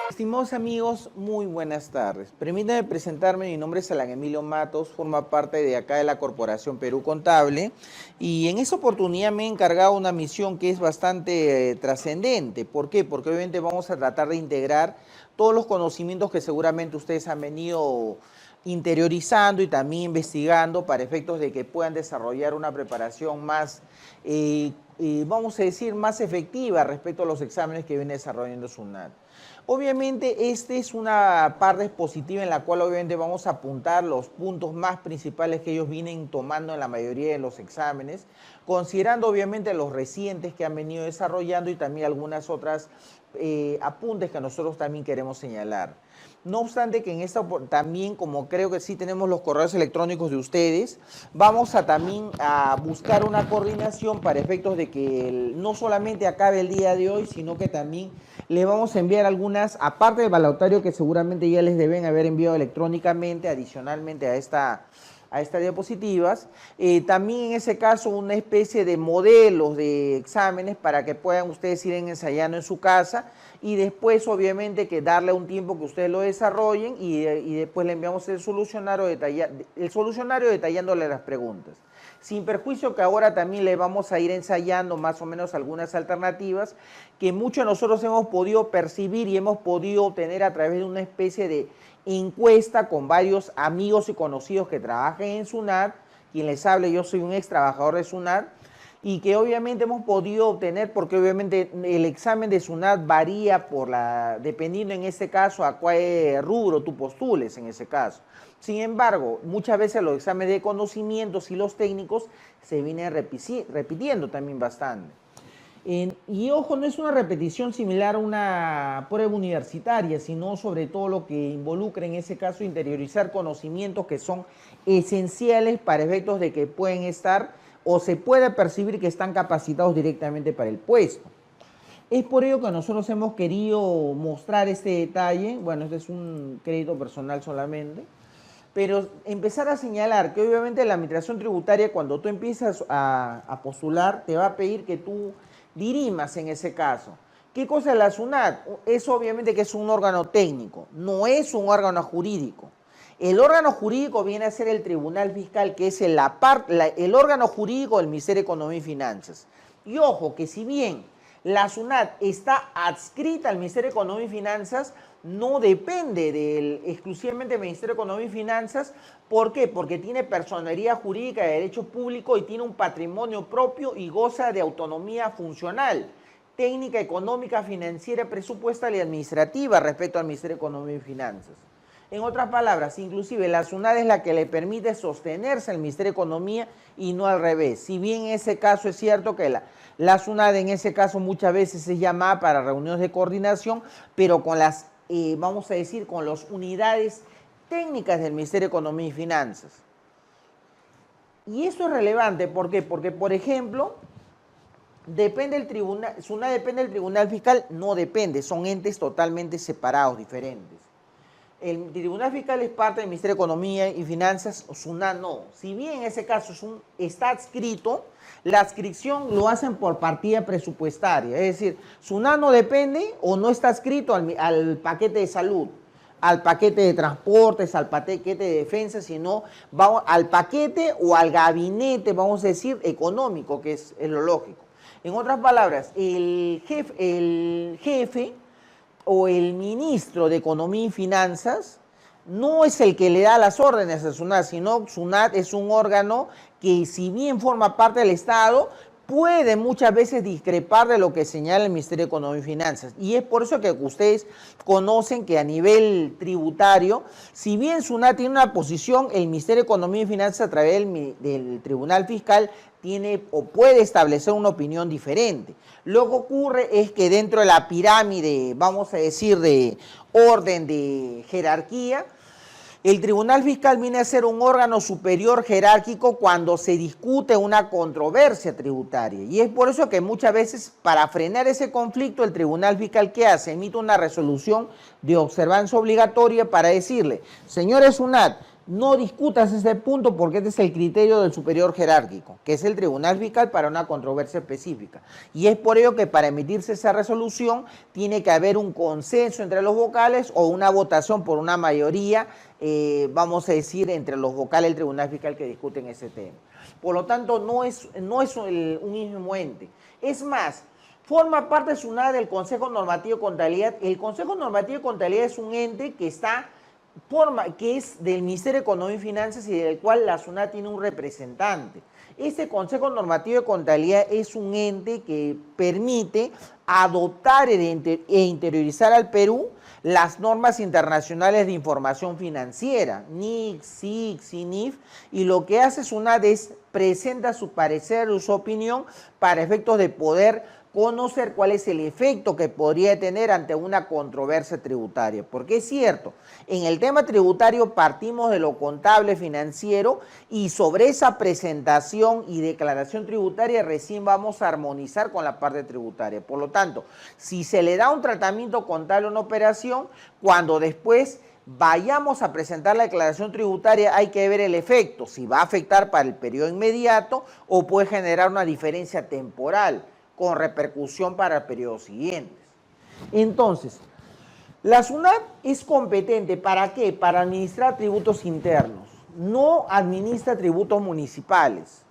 Estimados amigos, muy buenas tardes. Permítanme presentarme, mi nombre es Alan Emilio Matos, forma parte de acá de la Corporación Perú Contable y en esta oportunidad me he encargado una misión que es bastante trascendente. ¿Por qué? Porque obviamente vamos a tratar de integrar todos los conocimientos que seguramente ustedes han venido interiorizando y también investigando para efectos de que puedan desarrollar una preparación más, vamos a decir, más efectiva respecto a los exámenes que viene desarrollando SUNAT. Obviamente, esta es una parte expositiva en la cual obviamente vamos a apuntar los puntos más principales que ellos vienen tomando en la mayoría de los exámenes, considerando obviamente los recientes que han venido desarrollando y también algunas otras apuntes que nosotros también queremos señalar. No obstante que en esta también, como creo que sí tenemos los correos electrónicos de ustedes, vamos a también a buscar una coordinación para efectos de que no solamente acabe el día de hoy, sino que también les vamos a enviar algunas, aparte del balotario que seguramente ya les deben haber enviado electrónicamente, adicionalmente a estas diapositivas, también en ese caso una especie de modelos de exámenes para que puedan ustedes ir ensayando en su casa y después obviamente que darle un tiempo que ustedes lo desarrollen y después le enviamos el solucionario detallándole las preguntas. Sin perjuicio que ahora también le vamos a ir ensayando más o menos algunas alternativas que muchos de nosotros hemos podido percibir y hemos podido obtener a través de una especie de encuesta con varios amigos y conocidos que trabajan en SUNAT. Quien les hable, yo soy un ex trabajador de SUNAT y que obviamente hemos podido obtener porque obviamente el examen de SUNAT varía dependiendo en este caso a cuál rubro tú postules en ese caso. Sin embargo, muchas veces los exámenes de conocimientos y los técnicos se vienen repitiendo también bastante. Y ojo, no es una repetición similar a una prueba universitaria, sino sobre todo lo que involucra en ese caso interiorizar conocimientos que son esenciales para efectos de que pueden estar o se puede percibir que están capacitados directamente para el puesto. Es por ello que nosotros hemos querido mostrar este detalle. Bueno, este es un crédito personal solamente, pero empezar a señalar que obviamente la administración tributaria, cuando tú empiezas a postular, te va a pedir que tú dirimas en ese caso. ¿Qué cosa es la SUNAT? Es obviamente que es un órgano técnico, no es un órgano jurídico. El órgano jurídico viene a ser el Tribunal Fiscal, que es el órgano jurídico del Ministerio de Economía y Finanzas. Y ojo, que si bien la SUNAT está adscrita al Ministerio de Economía y Finanzas, no depende exclusivamente del Ministerio de Economía y Finanzas. ¿Por qué? Porque tiene personería jurídica de derecho público y tiene un patrimonio propio y goza de autonomía funcional, técnica, económica, financiera, presupuestal y administrativa respecto al Ministerio de Economía y Finanzas. En otras palabras, inclusive la SUNAT es la que le permite sostenerse al Ministerio de Economía y no al revés. Si bien en ese caso es cierto que la SUNAT en ese caso muchas veces es llamada para reuniones de coordinación, pero con las, vamos a decir, con las unidades técnicas del Ministerio de Economía y Finanzas. Y eso es relevante, ¿por qué? Porque, por ejemplo, SUNAT depende del Tribunal Fiscal, no depende, son entes totalmente separados, diferentes. El Tribunal Fiscal es parte del Ministerio de Economía y Finanzas, SUNAT no. Si bien en ese caso está adscrito, la adscripción lo hacen por partida presupuestaria. Es decir, SUNAT no depende o no está adscrito al paquete de salud, al paquete de transportes, al paquete de defensa, sino al paquete o al gabinete, vamos a decir, económico, que es lo lógico. En otras palabras, el jefe o el ministro de Economía y Finanzas no es el que le da las órdenes a SUNAT, sino SUNAT es un órgano que, si bien forma parte del Estado, puede muchas veces discrepar de lo que señala el Ministerio de Economía y Finanzas. Y es por eso que ustedes conocen que a nivel tributario, si bien SUNAT tiene una posición, el Ministerio de Economía y Finanzas a través del Tribunal Fiscal tiene o puede establecer una opinión diferente. Lo que ocurre es que dentro de la pirámide, vamos a decir, de orden de jerarquía, el Tribunal Fiscal viene a ser un órgano superior jerárquico cuando se discute una controversia tributaria. Y es por eso que muchas veces, para frenar ese conflicto, el Tribunal Fiscal, ¿qué hace? Emite una resolución de observancia obligatoria para decirle, señores SUNAT, no discutas ese punto porque este es el criterio del superior jerárquico, que es el tribunal fiscal para una controversia específica. Y es por ello que para emitirse esa resolución tiene que haber un consenso entre los vocales o una votación por una mayoría, vamos a decir, entre los vocales del tribunal fiscal que discuten ese tema. Por lo tanto, no es un mismo ente. Es más, forma parte de SUNAT del Consejo Normativo de Contabilidad. El Consejo Normativo de Contabilidad es un ente que que es del Ministerio de Economía y Finanzas y del cual la SUNAT tiene un representante. Este Consejo Normativo de Contabilidad es un ente que permite adoptar e interiorizar al Perú las normas internacionales de información financiera, NIC, SIC, CINIF, y lo que hace SUNAT es presenta su parecer o su opinión para efectos de poder conocer cuál es el efecto que podría tener ante una controversia tributaria. Porque es cierto, en el tema tributario partimos de lo contable financiero y sobre esa presentación y declaración tributaria recién vamos a armonizar con la parte tributaria. Por lo tanto, si se le da un tratamiento contable a una operación, cuando después vayamos a presentar la declaración tributaria hay que ver el efecto, si va a afectar para el periodo inmediato o puede generar una diferencia temporal con repercusión para periodos siguientes. Entonces, la SUNAT es competente, ¿para qué? Para administrar tributos internos, no administra tributos municipales,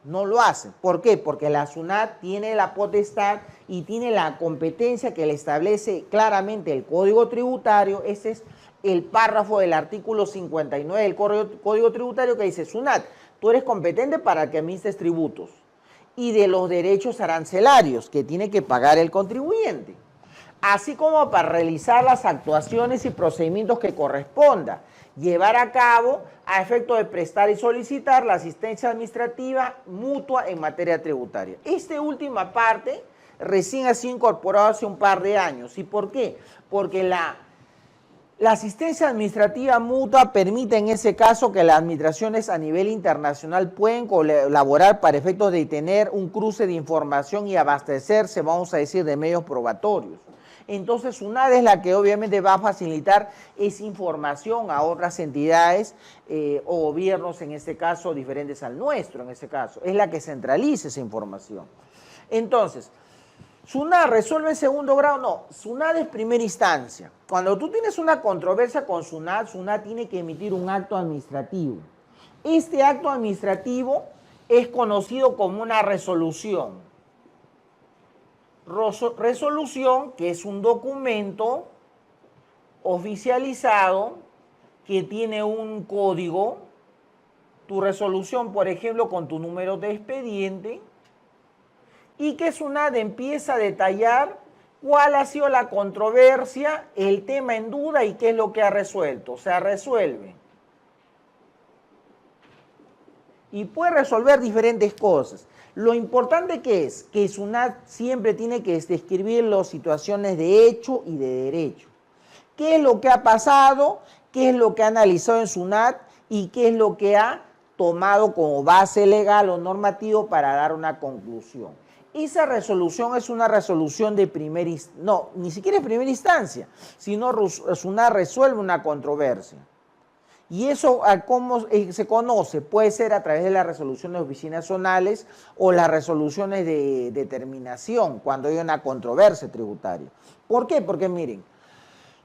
no lo hace. ¿Por qué? Porque la SUNAT tiene la potestad y tiene la competencia que le establece claramente el Código Tributario. Ese es el párrafo del artículo 59 del Código Tributario que dice: SUNAT, tú eres competente para que administres tributos y de los derechos arancelarios que tiene que pagar el contribuyente, así como para realizar las actuaciones y procedimientos que corresponda llevar a cabo a efecto de prestar y solicitar la asistencia administrativa mutua en materia tributaria. Esta última parte recién ha sido incorporada hace un par de años. ¿Y por qué? Porque la asistencia administrativa mutua permite en ese caso que las administraciones a nivel internacional pueden colaborar para efectos de tener un cruce de información y abastecerse, vamos a decir, de medios probatorios. Entonces, SUNAT es la que obviamente va a facilitar esa información a otras entidades o gobiernos, en este caso, diferentes al nuestro, en este caso. Es la que centraliza esa información. Entonces, ¿SUNAT resuelve en segundo grado? No, SUNAT es primera instancia. Cuando tú tienes una controversia con SUNAT, SUNAT tiene que emitir un acto administrativo. Este acto administrativo es conocido como una resolución. Resolución, que es un documento oficializado que tiene un código. Tu resolución, por ejemplo, con tu número de expediente, y que SUNAT empieza a detallar cuál ha sido la controversia, el tema en duda y qué es lo que ha resuelto. O sea, resuelve. Y puede resolver diferentes cosas. Lo importante que es que SUNAT siempre tiene que describir las situaciones de hecho y de derecho. ¿Qué es lo que ha pasado? ¿Qué es lo que ha analizado en SUNAT? ¿Y qué es lo que ha tomado como base legal o normativo para dar una conclusión? Esa resolución es una resolución de primera instancia, no, ni siquiera de primera instancia, sino SUNAT resuelve una controversia. Y eso, ¿cómo se conoce? Puede ser a través de las resoluciones de oficinas zonales o las resoluciones de determinación cuando hay una controversia tributaria. ¿Por qué? Porque miren,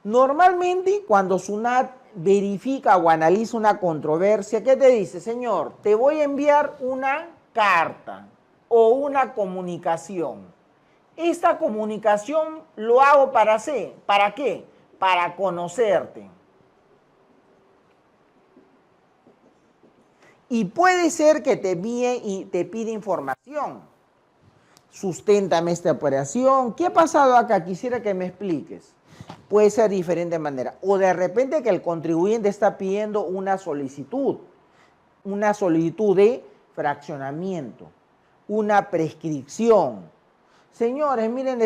normalmente cuando SUNAT verifica o analiza una controversia, ¿qué te dice? Señor, te voy a enviar una carta o una comunicación. Esta comunicación lo hago ¿para qué? Para conocerte. Y puede ser que te envíe y te pide información. Susténtame esta operación. ¿Qué ha pasado acá? Quisiera que me expliques. Puede ser de diferente manera. O de repente que el contribuyente está pidiendo una solicitud de fraccionamiento, una prescripción. Señores, miren,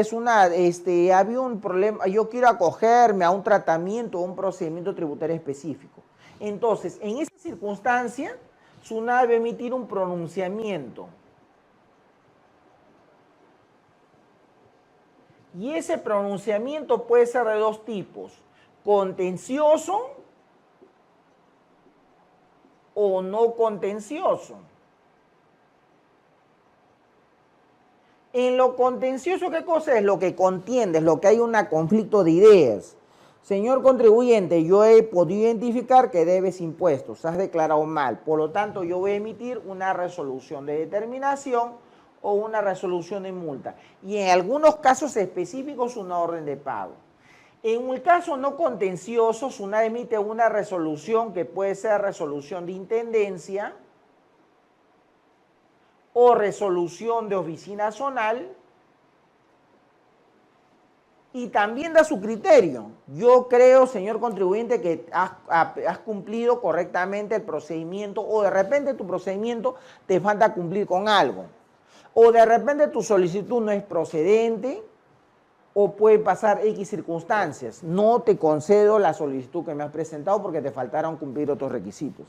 había un problema, yo quiero acogerme a un tratamiento o un procedimiento tributario específico. Entonces, en esa circunstancia, SUNAT debe emitir un pronunciamiento. Y ese pronunciamiento puede ser de dos tipos: contencioso o no contencioso. En lo contencioso, ¿qué cosa es? Lo que contiendes, lo que hay un conflicto de ideas. Señor contribuyente, yo he podido identificar que debes impuestos, has declarado mal, por lo tanto yo voy a emitir una resolución de determinación o una resolución de multa. Y en algunos casos específicos una orden de pago. En un caso no contencioso, SUNAT emite una resolución que puede ser resolución de intendencia o resolución de oficina zonal, y también da su criterio. Yo creo, señor contribuyente, que has cumplido correctamente el procedimiento, o de repente tu procedimiento te falta cumplir con algo, o de repente tu solicitud no es procedente, o puede pasar X circunstancias. No te concedo la solicitud que me has presentado porque te faltaron cumplir otros requisitos.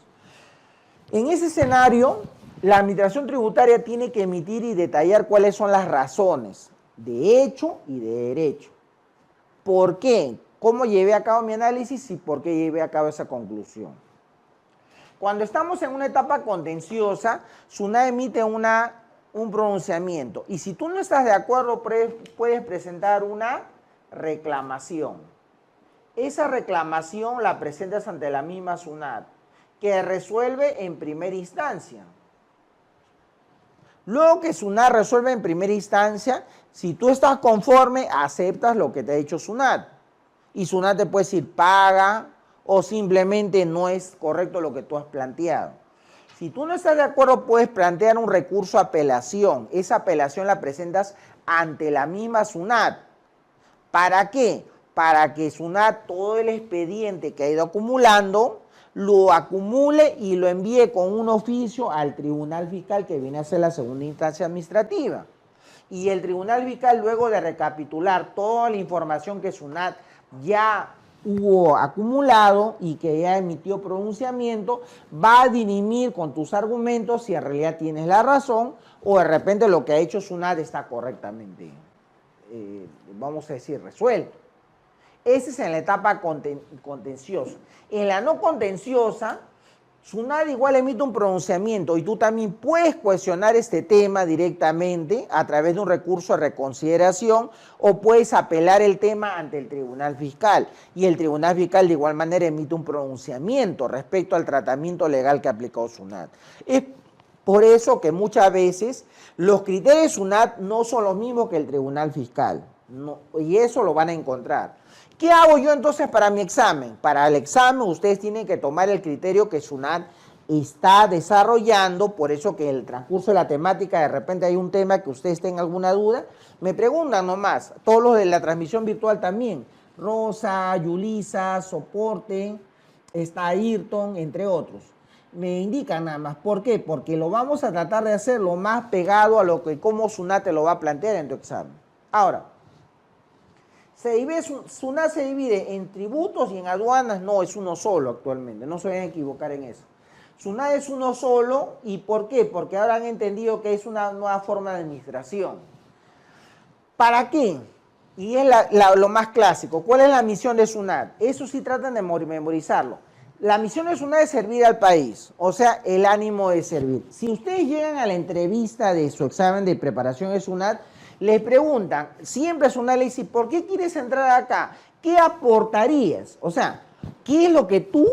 En ese escenario, la Administración Tributaria tiene que emitir y detallar cuáles son las razones de hecho y de derecho. ¿Por qué? ¿Cómo llevé a cabo mi análisis y por qué llevé a cabo esa conclusión? Cuando estamos en una etapa contenciosa, SUNAT emite un pronunciamiento, y si tú no estás de acuerdo, puedes presentar una reclamación. Esa reclamación la presentas ante la misma SUNAT, que resuelve en primera instancia. Luego que SUNAT resuelve en primera instancia, si tú estás conforme, aceptas lo que te ha dicho SUNAT. Y SUNAT te puede decir paga o simplemente no es correcto lo que tú has planteado. Si tú no estás de acuerdo, puedes plantear un recurso a apelación. Esa apelación la presentas ante la misma SUNAT. ¿Para qué? Para que SUNAT todo el expediente que ha ido acumulando lo acumule y lo envíe con un oficio al Tribunal Fiscal, que viene a ser la segunda instancia administrativa. Y el Tribunal Fiscal, luego de recapitular toda la información que SUNAT ya hubo acumulado y que ya emitió pronunciamiento, va a dirimir con tus argumentos si en realidad tienes la razón o de repente lo que ha hecho SUNAT está correctamente, vamos a decir, resuelto. Esa es en la etapa contenciosa. En la no contenciosa, SUNAT igual emite un pronunciamiento y tú también puedes cuestionar este tema directamente a través de un recurso de reconsideración o puedes apelar el tema ante el Tribunal Fiscal. Y el Tribunal Fiscal de igual manera emite un pronunciamiento respecto al tratamiento legal que ha aplicado SUNAT. Es por eso que muchas veces los criterios de SUNAT no son los mismos que el Tribunal Fiscal. No, y eso lo van a encontrar. ¿Qué hago yo entonces para mi examen? Para el examen ustedes tienen que tomar el criterio que SUNAT está desarrollando, por eso que en el transcurso de la temática de repente hay un tema que ustedes tengan alguna duda, me preguntan nomás, todos los de la transmisión virtual también, Rosa, Yulisa, Soporte, está Ayrton, entre otros. Me indican nada más, ¿por qué? Porque lo vamos a tratar de hacer lo más pegado a lo que cómo SUNAT te lo va a plantear en tu examen. Ahora, SUNAT se divide en tributos y en aduanas, no, es uno solo actualmente, no se vayan a equivocar en eso. SUNAT es uno solo, ¿y por qué? Porque ahora han entendido que es una nueva forma de administración. ¿Para qué? Y es lo más clásico. ¿Cuál es la misión de SUNAT? Eso sí tratan de memorizarlo. La misión de SUNAT es servir al país, o sea, el ánimo de servir. Si ustedes llegan a la entrevista de su examen de preparación de SUNAT, les preguntan, siempre SUNAT le dice, ¿por qué quieres entrar acá? ¿Qué aportarías? O sea, ¿qué es lo que tú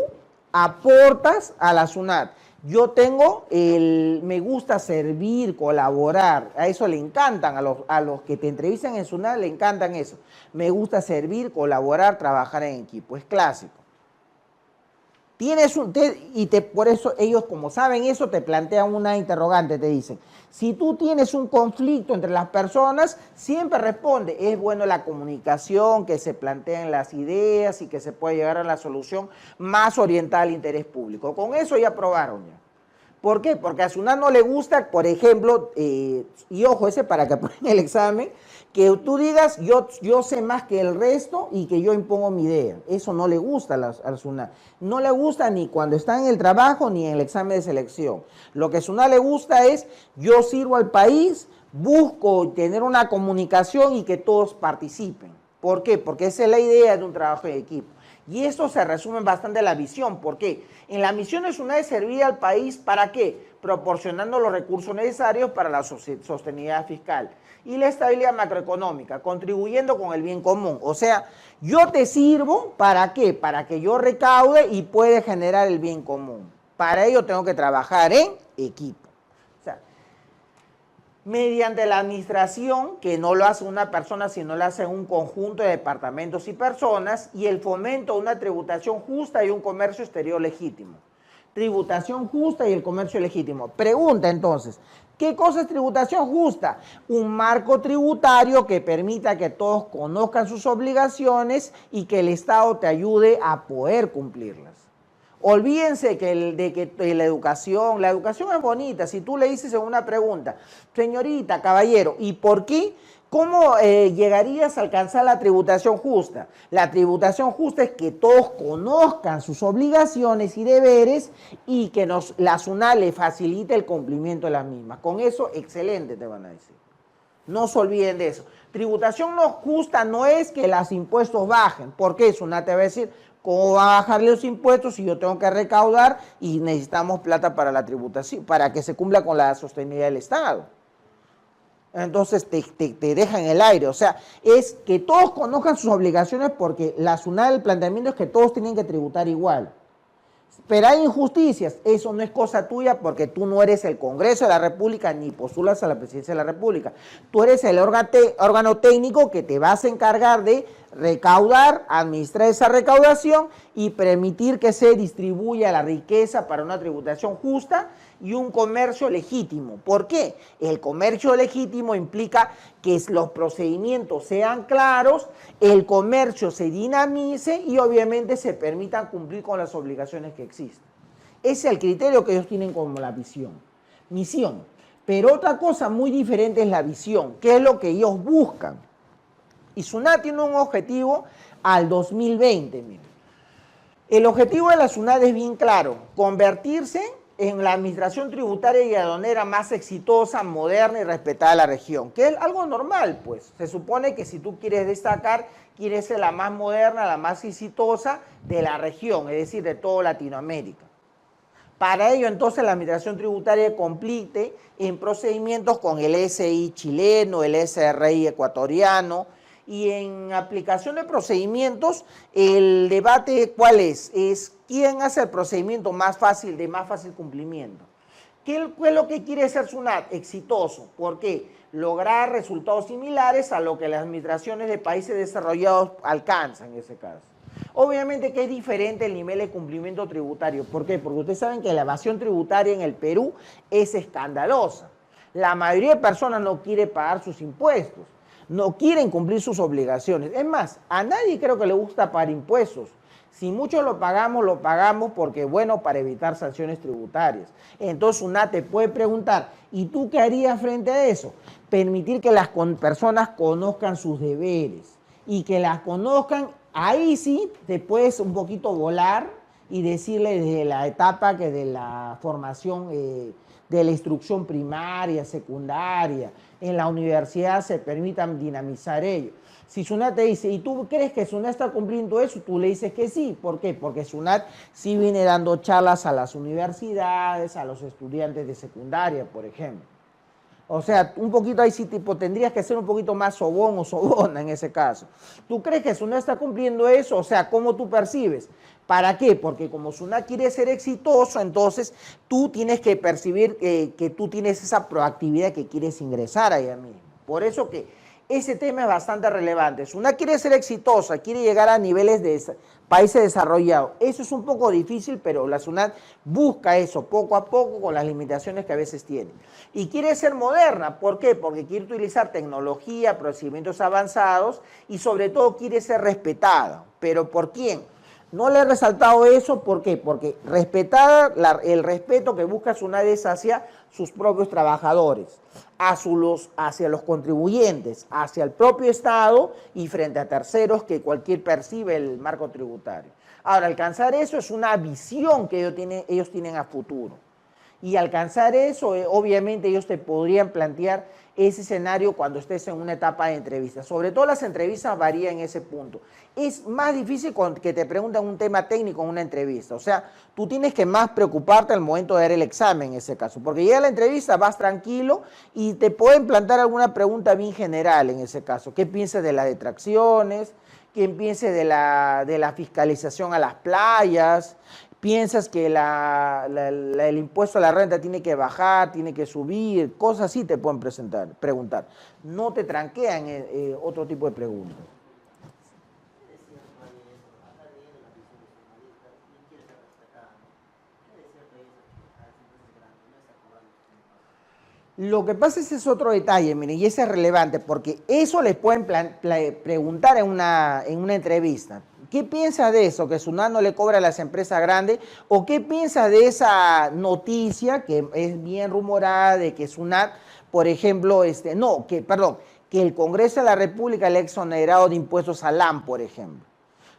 aportas a la SUNAT? Yo tengo me gusta servir, colaborar, a eso le encantan, a los que te entrevistan en SUNAT le encantan eso. Me gusta servir, colaborar, trabajar en equipo, es clásico. Por eso ellos, como saben eso, te plantean una interrogante, te dicen, si tú tienes un conflicto entre las personas, siempre responde, es bueno la comunicación, que se planteen las ideas y que se pueda llegar a la solución más orientada al interés público. Con eso ya aprobaron ya. ¿Por qué? Porque a SUNAT no le gusta, por ejemplo, y ojo, ese para que aprueben el examen, que tú digas, yo sé más que el resto y que yo impongo mi idea. Eso no le gusta al SUNAT. No le gusta ni cuando está en el trabajo ni en el examen de selección. Lo que a SUNAT le gusta es, yo sirvo al país, busco tener una comunicación y que todos participen. ¿Por qué? Porque esa es la idea de un trabajo en equipo. Y esto se resume bastante en la visión. ¿Por qué? En la misión de SUNAT es servir al país, ¿para qué? Proporcionando los recursos necesarios para la sostenibilidad fiscal y la estabilidad macroeconómica, contribuyendo con el bien común. O sea, yo te sirvo, ¿para qué? Para que yo recaude y pueda generar el bien común. Para ello tengo que trabajar en equipo. O sea, mediante la administración, que no lo hace una persona, sino lo hace un conjunto de departamentos y personas, y el fomento de una tributación justa y un comercio exterior legítimo. Tributación justa y el comercio legítimo. Pregunta entonces, ¿qué cosa es tributación justa? Un marco tributario que permita que todos conozcan sus obligaciones y que el Estado te ayude a poder cumplirlas. Olvídense de la educación es bonita. Si tú le dices en una pregunta, señorita, caballero, ¿y por qué? ¿Cómo llegarías a alcanzar la tributación justa? La tributación justa es que todos conozcan sus obligaciones y deberes y que la SUNAT le facilite el cumplimiento de las mismas. Con eso, excelente, te van a decir. No se olviden de eso. Tributación no justa no es que los impuestos bajen. ¿Por qué? SUNAT te va a decir, ¿cómo va a bajar los impuestos si yo tengo que recaudar y necesitamos plata para la tributación, para que se cumpla con la sostenibilidad del Estado? Entonces te dejan en el aire. O sea, es que todos conozcan sus obligaciones porque la SUNAT, el planteamiento es que todos tienen que tributar igual. Pero hay injusticias, eso no es cosa tuya porque tú no eres el Congreso de la República ni postulas a la presidencia de la República. Tú eres el órgano técnico que te vas a encargar de recaudar, administrar esa recaudación y permitir que se distribuya la riqueza para una tributación justa y un comercio legítimo. ¿Por qué? El comercio legítimo implica que los procedimientos sean claros, el comercio se dinamice y obviamente se permitan cumplir con las obligaciones que existen. Ese es el criterio que ellos tienen como la misión. Pero otra cosa muy diferente es la visión, que es lo que ellos buscan. Y SUNAT tiene un objetivo al 2020. Miren. El objetivo de la SUNAT es bien claro, convertirse en la administración tributaria y aduanera más exitosa, moderna y respetada de la región, que es algo normal, pues. Se supone que si tú quieres destacar, quieres ser la más moderna, la más exitosa de la región, es decir, de toda Latinoamérica. Para ello, entonces, la administración tributaria compite en procedimientos con el SI chileno, el SRI ecuatoriano, y en aplicación de procedimientos, el debate, ¿cuál es? Es quién hace el procedimiento más fácil, de más fácil cumplimiento. ¿Qué es lo que quiere ser SUNAT? Exitoso. ¿Por qué? Lograr resultados similares a lo que las administraciones de países desarrollados alcanzan en ese caso. Obviamente que es diferente el nivel de cumplimiento tributario. ¿Por qué? Porque ustedes saben que la evasión tributaria en el Perú es escandalosa. La mayoría de personas no quiere pagar sus impuestos, no quieren cumplir sus obligaciones. Es más, a nadie creo que le gusta pagar impuestos. Si muchos lo pagamos porque, bueno, para evitar sanciones tributarias. Entonces, SUNAT te puede preguntar, ¿y tú qué harías frente a eso? Permitir que las personas conozcan sus deberes y que las conozcan. Ahí sí te puedes un poquito volar y decirle desde la etapa que de la formación, de la instrucción primaria, secundaria, en la universidad se permitan dinamizar ello. Si SUNAT te dice, ¿y tú crees que SUNAT está cumpliendo eso? Tú le dices que sí. ¿Por qué? Porque SUNAT sí viene dando charlas a las universidades, a los estudiantes de secundaria, por ejemplo. O sea, un poquito ahí sí tipo, tendrías que ser un poquito más sobón o sobona en ese caso. ¿Tú crees que SUNAT está cumpliendo eso? O sea, ¿cómo tú percibes? ¿Para qué? Porque como SUNAT quiere ser exitoso, entonces tú tienes que percibir que tú tienes esa proactividad que quieres ingresar allá mismo. Por eso que ese tema es bastante relevante. SUNAT quiere ser exitosa, quiere llegar a niveles de países desarrollados. Eso es un poco difícil, pero la SUNAT busca eso poco a poco con las limitaciones que a veces tiene. Y quiere ser moderna. ¿Por qué? Porque quiere utilizar tecnología, procedimientos avanzados y sobre todo quiere ser respetada. ¿Pero por quién? No le he resaltado eso, ¿por qué? Porque el respeto que busca SUNAT es hacia sus propios trabajadores, hacia los contribuyentes, hacia el propio Estado y frente a terceros que cualquier percibe el marco tributario. Ahora, alcanzar eso es una visión que ellos tienen a futuro. Y alcanzar eso, obviamente ellos te podrían plantear ese escenario cuando estés en una etapa de entrevista. Sobre todo las entrevistas varían en ese punto. Es más difícil que te pregunten un tema técnico en una entrevista. O sea, tú tienes que más preocuparte al momento de dar el examen en ese caso. Porque llega la entrevista, vas tranquilo y te pueden plantear alguna pregunta bien general en ese caso. ¿Qué piensas de las detracciones? ¿Qué piensas de la fiscalización a las playas? ¿Piensas que el impuesto a la renta tiene que bajar, tiene que subir? Cosas así te pueden preguntar. No te tranquean otro tipo de preguntas. Lo que pasa es que es otro detalle, miren, y ese es relevante, porque eso les pueden preguntar en una entrevista. ¿Qué piensa de eso, que SUNAT no le cobra a las empresas grandes? ¿O qué piensa de esa noticia, que es bien rumorada, de que SUNAT, por ejemplo, que el Congreso de la República le ha exonerado de impuestos a LAM, por ejemplo?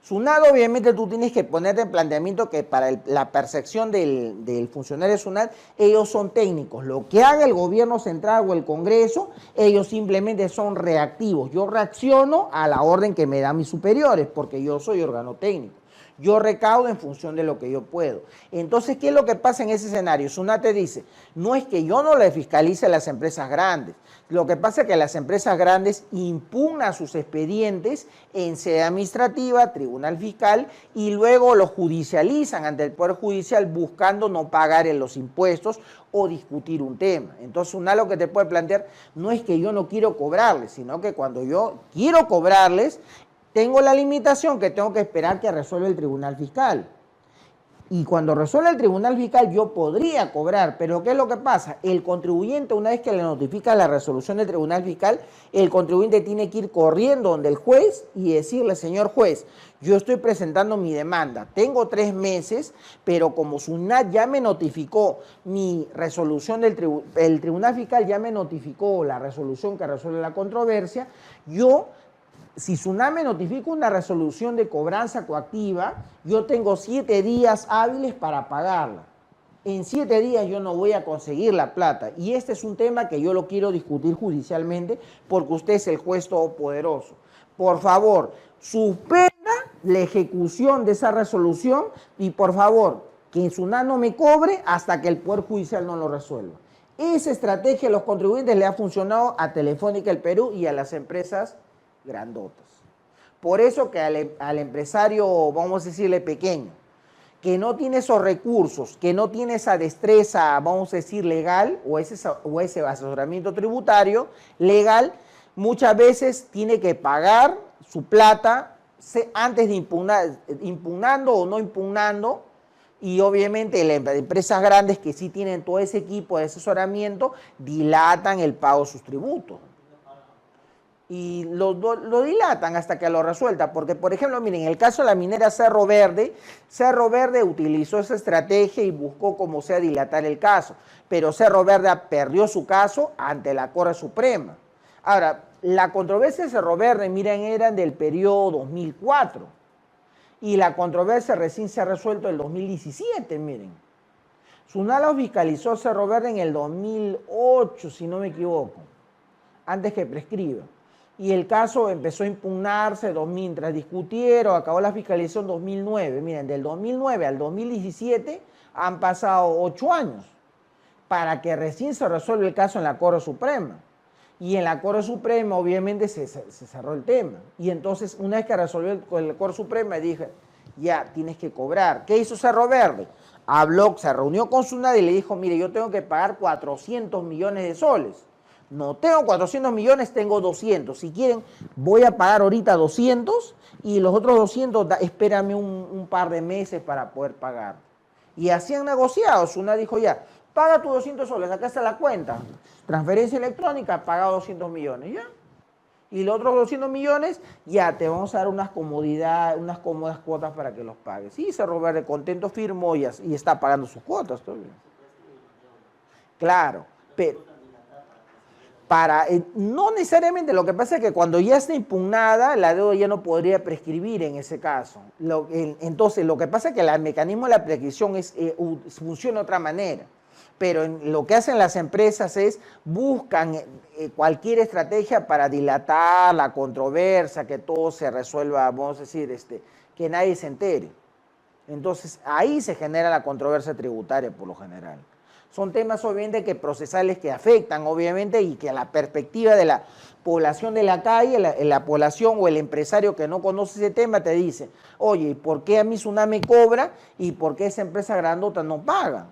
SUNAT, obviamente, tú tienes que ponerte en planteamiento que para la percepción del funcionario SUNAT, ellos son técnicos. Lo que haga el gobierno central o el Congreso, ellos simplemente son reactivos. Yo reacciono a la orden que me dan mis superiores, porque yo soy órgano técnico. Yo recaudo en función de lo que yo puedo. Entonces, ¿qué es lo que pasa en ese escenario? SUNAT te dice, no es que yo no le fiscalice a las empresas grandes. Lo que pasa es que las empresas grandes impugnan sus expedientes en sede administrativa, tribunal fiscal, y luego los judicializan ante el Poder Judicial buscando no pagar en los impuestos o discutir un tema. Entonces, SUNAT lo que te puede plantear no es que yo no quiero cobrarles, sino que cuando yo quiero cobrarles, tengo la limitación que tengo que esperar que resuelva el tribunal fiscal. Y cuando resuelve el tribunal fiscal yo podría cobrar, pero ¿qué es lo que pasa? El contribuyente, una vez que le notifica la resolución del tribunal fiscal, el contribuyente tiene que ir corriendo donde el juez y decirle, señor juez, yo estoy presentando mi demanda, tengo 3 meses, pero como SUNAT ya me notificó mi resolución el tribunal fiscal ya me notificó la resolución que resuelve la controversia, si SUNAT me notifica una resolución de cobranza coactiva, yo tengo 7 días hábiles para pagarla. En 7 días yo no voy a conseguir la plata. Y este es un tema que yo lo quiero discutir judicialmente porque usted es el juez todopoderoso. Por favor, suspenda la ejecución de esa resolución y por favor, que SUNAT no me cobre hasta que el Poder Judicial no lo resuelva. Esa estrategia a los contribuyentes le ha funcionado a Telefónica del Perú y a las empresas grandotas. Por eso que al empresario, vamos a decirle pequeño, que no tiene esos recursos, que no tiene esa destreza, vamos a decir, legal, o ese asesoramiento tributario legal, muchas veces tiene que pagar su plata antes de impugnando o no impugnando, y obviamente las empresas grandes que sí tienen todo ese equipo de asesoramiento, dilatan el pago de sus tributos. Y lo dilatan hasta que lo resuelta, porque por ejemplo, miren, en el caso de la minera Cerro Verde utilizó esa estrategia y buscó como sea dilatar el caso, pero Cerro Verde perdió su caso ante la Corte Suprema. Ahora, la controversia de Cerro Verde, miren, era del periodo 2004, y la controversia recién se ha resuelto en el 2017, miren. SUNAT fiscalizó Cerro Verde en el 2008, si no me equivoco, antes que prescriba. Y el caso empezó a impugnarse mientras discutieron, acabó la fiscalización en 2009. Miren, del 2009 al 2017 han pasado 8 años para que recién se resuelva el caso en la Corte Suprema. Y en la Corte Suprema obviamente se cerró el tema. Y entonces una vez que resolvió la Corte Suprema dije, ya tienes que cobrar. ¿Qué hizo Cerro Verde? Se reunió con SUNAT y le dijo, mire, yo tengo que pagar 400 millones de soles. No tengo 400 millones, tengo 200. Si quieren, voy a pagar ahorita 200 y los otros 200, espérame un par de meses para poder pagar. Y así han negociado. SUNAT dijo ya, paga tus 200 soles, acá está la cuenta. Transferencia electrónica, paga 200 millones, ¿ya? Y los otros 200 millones, ya te vamos a dar unas cómodas cuotas para que los pagues. Sí, Cerro Verde contento firmó y está pagando sus cuotas todavía. Claro, pero no necesariamente, lo que pasa es que cuando ya está impugnada, la deuda ya no podría prescribir en ese caso. Entonces, lo que pasa es que el mecanismo de la prescripción funciona de otra manera. pero lo que hacen las empresas es buscan cualquier estrategia para dilatar la controversia, que todo se resuelva, vamos a decir, que nadie se entere. Entonces, ahí se genera la controversia tributaria por lo general. Son temas obviamente que procesales que afectan obviamente y que a la perspectiva de la población de la calle, la población o el empresario que no conoce ese tema te dice, oye, ¿por qué a mí SUNAT me cobra y por qué esa empresa grandota no paga?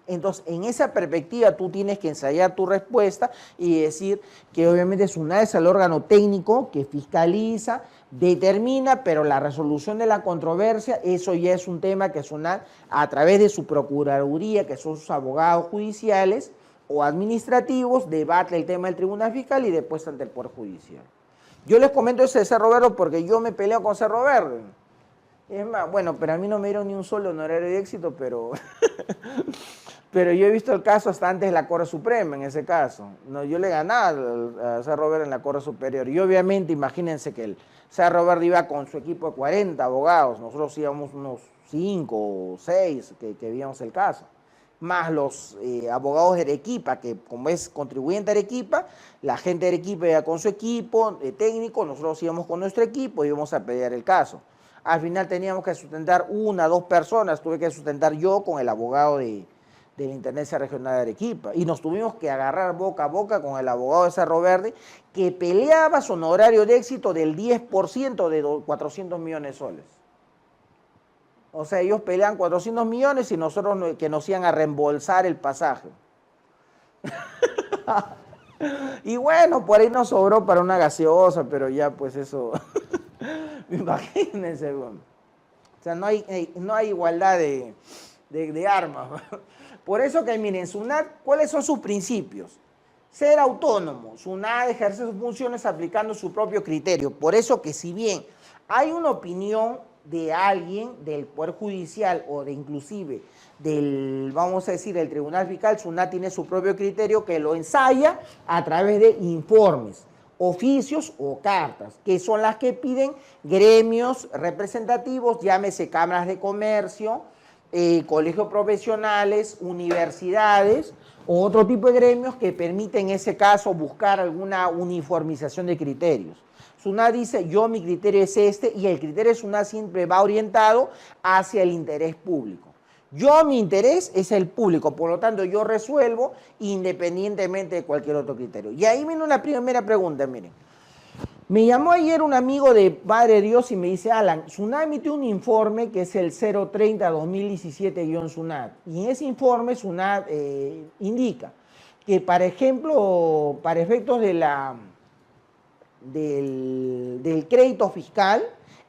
Entonces, en esa perspectiva tú tienes que ensayar tu respuesta y decir que obviamente SUNAT es el órgano técnico que fiscaliza, determina, pero la resolución de la controversia, eso ya es un tema que SUNAT, a través de su procuraduría, que son sus abogados judiciales o administrativos, debate el tema del Tribunal Fiscal y después ante el Poder Judicial. Yo les comento ese de Cerro Verde porque yo me peleo con Cerro Verde. Es más, bueno, pero a mí no me dieron ni un solo honorario de éxito, pero... Pero yo he visto el caso hasta antes de la Corte Suprema, en ese caso. No, yo le ganaba a Cerro Verde en la Corte Superior. Y obviamente, imagínense que el Cerro Verde iba con su equipo de 40 abogados. Nosotros íbamos unos 5 o 6 que veíamos el caso. Más los abogados de Arequipa, que como es contribuyente de Arequipa, la gente de Arequipa iba con su equipo técnico, nosotros íbamos con nuestro equipo y íbamos a pelear el caso. Al final teníamos que sustentar 1 o 2 personas. Tuve que sustentar yo con el abogado de la Intendencia Regional de Arequipa, y nos tuvimos que agarrar boca a boca con el abogado de Cerro Verde, que peleaba su honorario de éxito del 10% de 400 millones de soles. O sea, ellos pelean 400 millones y nosotros que nos iban a reembolsar el pasaje. Y bueno, por ahí nos sobró para una gaseosa, pero ya pues eso, imagínense, bueno. O sea, no hay igualdad de armas. Por eso que miren, SUNAT, ¿cuáles son sus principios? Ser autónomo. SUNAT ejerce sus funciones aplicando su propio criterio. Por eso que si bien hay una opinión de alguien del Poder Judicial o de inclusive del, vamos a decir, del Tribunal Fiscal, SUNAT tiene su propio criterio que lo ensaya a través de informes, oficios o cartas, que son las que piden gremios representativos, llámese cámaras de comercio, colegios profesionales, universidades o otro tipo de gremios que permiten en ese caso buscar alguna uniformización de criterios. SUNAT dice, mi criterio es este, y el criterio de SUNAT siempre va orientado hacia el interés público. Mi interés es el público, por lo tanto yo resuelvo independientemente de cualquier otro criterio. Y ahí viene una primera pregunta, miren. Me llamó ayer un amigo de Padre Dios y me dice, Alan, SUNAT emitió un informe que es el 030-2017-SUNAT. Y en ese informe SUNAT indica que, por ejemplo, para efectos de del crédito fiscal,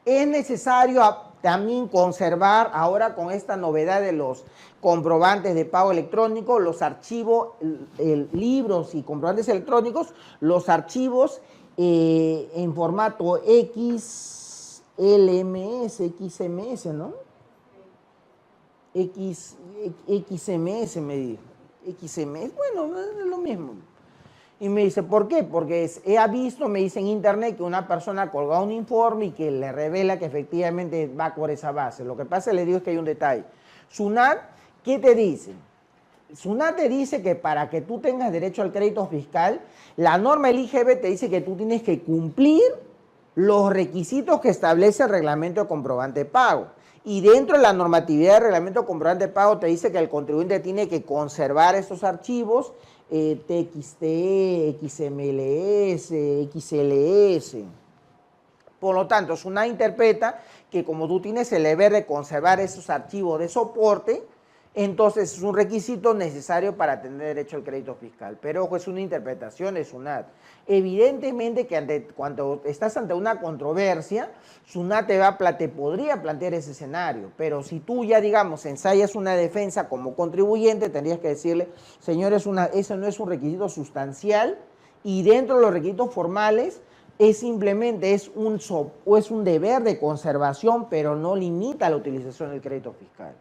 es necesario también conservar, ahora con esta novedad de los comprobantes de pago electrónico, los archivos, libros y comprobantes electrónicos, los archivos en formato XLMS, XMS, ¿no? XMS me dijo. XMS, bueno, es lo mismo. Y me dice, ¿por qué? Porque he visto, me dice en internet, que una persona ha colgado un informe y que le revela que efectivamente va por esa base. Lo que pasa, le digo, es que hay un detalle. SUNAT, ¿qué te dice? SUNAT te dice que para que tú tengas derecho al crédito fiscal, la norma del IGB te dice que tú tienes que cumplir los requisitos que establece el reglamento de comprobante de pago. Y dentro de la normatividad del reglamento de comprobante de pago te dice que el contribuyente tiene que conservar estos archivos, TXT, XMLS, XLS. Por lo tanto, SUNAT interpreta que como tú tienes el deber de conservar esos archivos de soporte, entonces es un requisito necesario para tener derecho al crédito fiscal. Pero ojo, es una interpretación de SUNAT. Evidentemente que cuando estás ante una controversia, SUNAT te podría plantear ese escenario. Pero si tú ya, digamos, ensayas una defensa como contribuyente, tendrías que decirle, señor, eso no es un requisito sustancial, y dentro de los requisitos formales simplemente es un deber de conservación, pero no limita la utilización del crédito fiscal.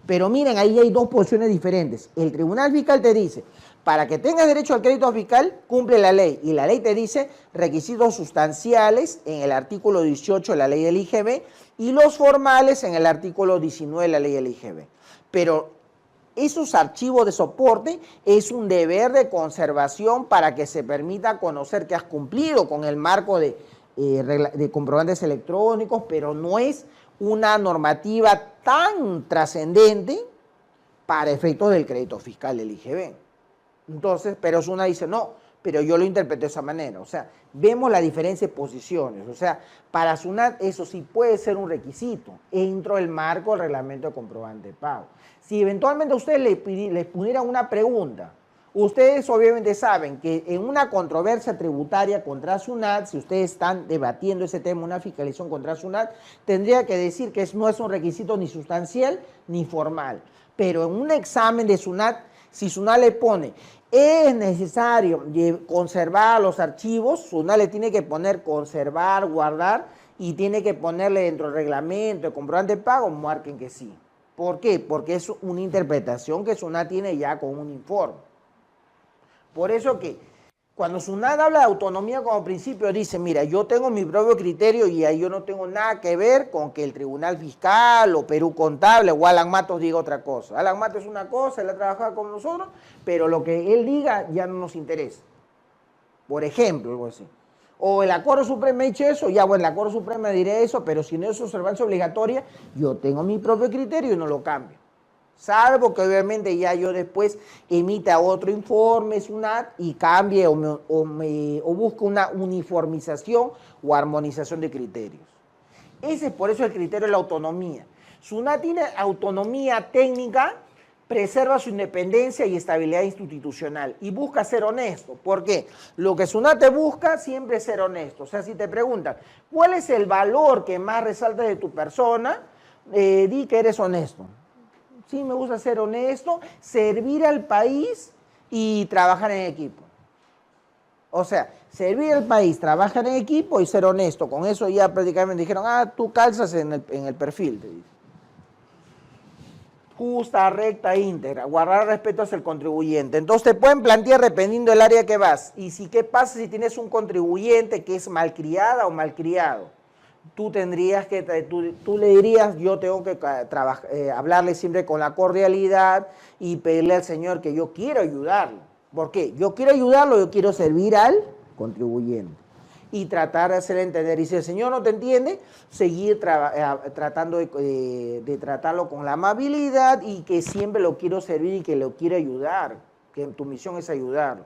Pero miren, ahí hay dos posiciones diferentes. El Tribunal Fiscal te dice, para que tengas derecho al crédito fiscal, cumple la ley. Y la ley te dice requisitos sustanciales en el artículo 18 de la ley del IGB y los formales en el artículo 19 de la ley del IGB. Pero Esos archivos de soporte es un deber de conservación para que se permita conocer que has cumplido con el marco de comprobantes electrónicos, pero no es una normativa tan trascendente para efectos del crédito fiscal del IGB. Entonces, pero Sunat dice, no, pero yo lo interpreté de esa manera. O sea, vemos la diferencia de posiciones. O sea, para Sunat eso sí puede ser un requisito dentro del marco del reglamento de comprobante de pago. Si eventualmente a ustedes les pudieran una pregunta, ustedes obviamente saben que en una controversia tributaria contra Sunat, si ustedes están debatiendo ese tema, una fiscalización contra Sunat, tendría que decir que no es un requisito ni sustancial ni formal. Pero en un examen de Sunat, si Sunat le pone, es necesario conservar los archivos, Sunat le tiene que poner conservar, guardar, y tiene que ponerle dentro del reglamento de comprobante de pago, marquen que sí. ¿Por qué? Porque es una interpretación que Sunat tiene ya con un informe. Por eso que cuando Sunat habla de autonomía como principio, dice, mira, yo tengo mi propio criterio y ahí yo no tengo nada que ver con que el Tribunal Fiscal o Perú Contable o Alan Matos diga otra cosa. Alan Matos es una cosa, él ha trabajado con nosotros, pero lo que él diga ya no nos interesa. Por ejemplo, algo así. O el Acuerdo Supremo ha dicho eso, ya bueno, el Acuerdo Supremo diré eso, pero si no es observancia obligatoria, yo tengo mi propio criterio y no lo cambio. Salvo que obviamente ya yo después emita otro informe, Sunat, y cambie o busque una uniformización o armonización de criterios. Ese es por eso el criterio de la autonomía. Sunat tiene autonomía técnica, preserva su independencia y estabilidad institucional y busca ser honesto. ¿Por qué? Lo que Sunat te busca siempre es ser honesto. O sea, si te preguntan, ¿cuál es el valor que más resalta de tu persona? Di que eres honesto. Sí, me gusta ser honesto, servir al país y trabajar en equipo. O sea, servir al país, trabajar en equipo y ser honesto. Con eso ya prácticamente dijeron, tú calzas en el perfil, te dice. Justa, recta, íntegra, guardar respeto hacia el contribuyente. Entonces te pueden plantear dependiendo del área que vas. Y si qué pasa si tienes un contribuyente que es malcriada o malcriado. Tú tendrías que, tú le dirías, yo tengo que hablarle siempre con la cordialidad y pedirle al Señor que yo quiero ayudarlo. ¿Por qué? Yo quiero ayudarlo, yo quiero servir al contribuyente. Y tratar de hacerle entender. Y si el Señor no te entiende, seguir tratando de tratarlo con la amabilidad y que siempre lo quiero servir y que lo quiero ayudar. Que tu misión es ayudarlo.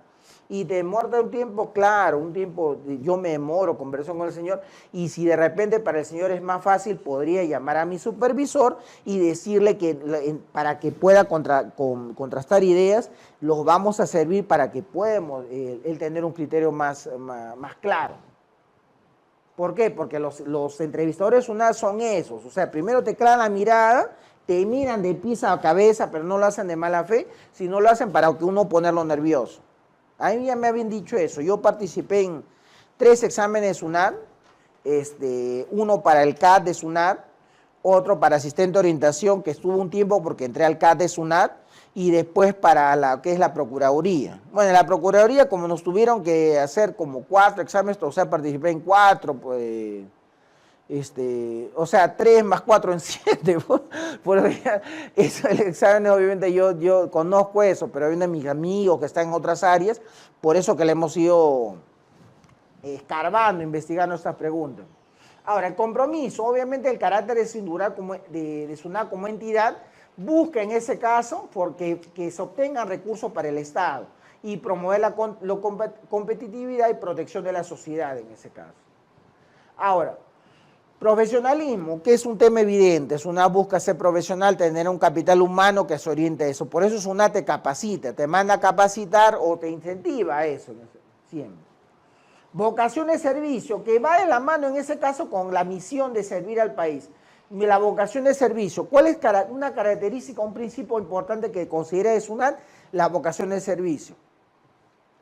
Y te demora un tiempo, claro, un tiempo, yo me demoro, converso con el Señor, y si de repente para el Señor es más fácil, podría llamar a mi supervisor y decirle que para que pueda contrastar ideas, los vamos a servir para que podamos él tener un criterio más claro. ¿Por qué? Porque los entrevistadores son esos, o sea, primero te clavan la mirada, te miran de pies a cabeza, pero no lo hacen de mala fe, sino lo hacen para que uno ponerlo nervioso. A mí ya me habían dicho eso. Yo participé en 3 exámenes de Sunat, uno para el CAT de Sunat, otro para asistente de orientación, que estuvo un tiempo porque entré al CAT de Sunat, y después para la que es la Procuraduría. Bueno, en la Procuraduría, como nos tuvieron que hacer como 4 exámenes, o sea, participé en 4, pues, o sea, 3 más 4 en 7. Eso, el examen, obviamente yo conozco eso, pero vienen mis amigos que están en otras áreas, por eso que le hemos ido escarbando, investigando estas preguntas. Ahora, el compromiso, obviamente el carácter de singular de Sunat como entidad, busca en ese caso porque que se obtengan recursos para el Estado y promover la competitividad y protección de la sociedad en ese caso. Ahora, profesionalismo, que es un tema evidente. Sunat busca ser profesional, tener un capital humano que se oriente a eso. Por eso Sunat te capacita, te manda a capacitar o te incentiva a eso siempre. Vocación de servicio, que va de la mano en ese caso con la misión de servir al país. La vocación de servicio, ¿cuál es una característica, un principio importante que considera de Sunat? La vocación de servicio.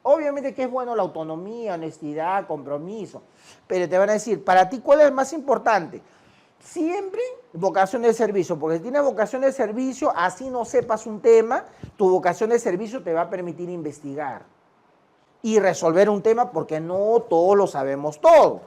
Obviamente que es bueno la autonomía, honestidad, compromiso, pero te van a decir, para ti, ¿cuál es el más importante? Siempre vocación de servicio, porque si tienes vocación de servicio, así no sepas un tema, tu vocación de servicio te va a permitir investigar y resolver un tema porque no todos lo sabemos todo.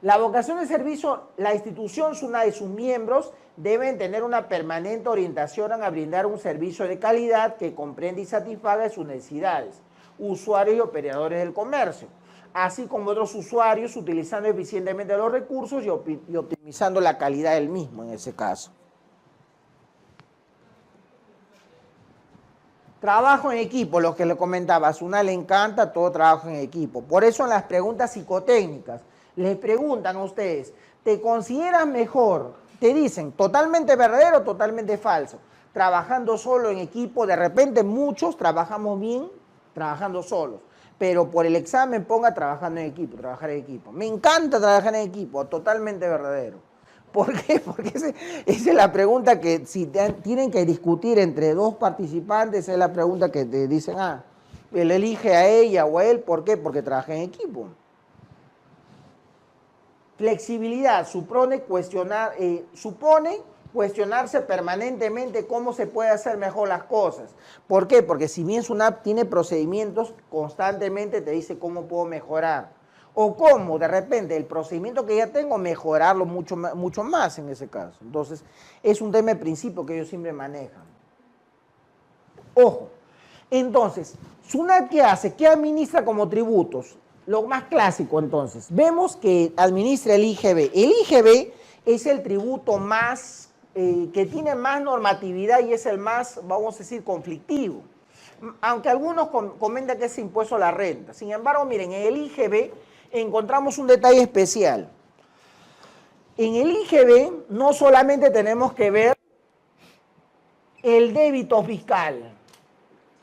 La vocación de servicio, la institución SUNAT y sus miembros deben tener una permanente orientación a brindar un servicio de calidad que comprenda y satisfaga sus necesidades, usuarios y operadores del comercio, así como otros usuarios, utilizando eficientemente los recursos y optimizando la calidad del mismo en ese caso. Trabajo en equipo, lo que le comentaba, a SUNAT le encanta todo trabajo en equipo. Por eso en las preguntas psicotécnicas, les preguntan a ustedes, ¿te consideras mejor? Te dicen, totalmente verdadero o totalmente falso. Trabajando solo en equipo, de repente muchos trabajamos bien trabajando solos, pero por el examen ponga trabajando en equipo, trabajar en equipo. Me encanta trabajar en equipo, totalmente verdadero. ¿Por qué? Porque esa es la pregunta que si tienen que discutir entre dos participantes, es la pregunta que te dicen, él elige a ella o a él, ¿por qué? Porque trabaja en equipo. Flexibilidad supone cuestionarse permanentemente cómo se puede hacer mejor las cosas. ¿Por qué? Porque si bien SUNAT tiene procedimientos, constantemente te dice cómo puedo mejorar. O cómo, de repente, el procedimiento que ya tengo, mejorarlo mucho más en ese caso. Entonces, es un tema de principio que ellos siempre manejan. Ojo, entonces, SUNAT, ¿qué hace? ¿Qué administra como tributos? Lo más clásico, entonces. Vemos que administra el IGB. El IGB es el tributo más, que tiene más normatividad y es el más, vamos a decir, conflictivo. Aunque algunos comentan que es impuesto a la renta. Sin embargo, miren, en el IGB encontramos un detalle especial. En el IGB no solamente tenemos que ver el débito fiscal.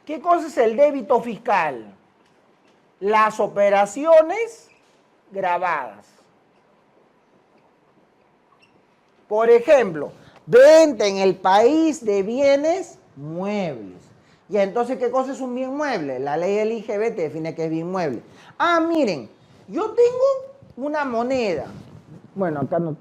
¿Qué cosa es el débito fiscal? Las operaciones grabadas. Por ejemplo, venta en el país de bienes muebles. Y entonces, ¿qué cosa es un bien mueble? La ley del IGB te define que es bien mueble. Miren, yo tengo una moneda. Bueno, acá no.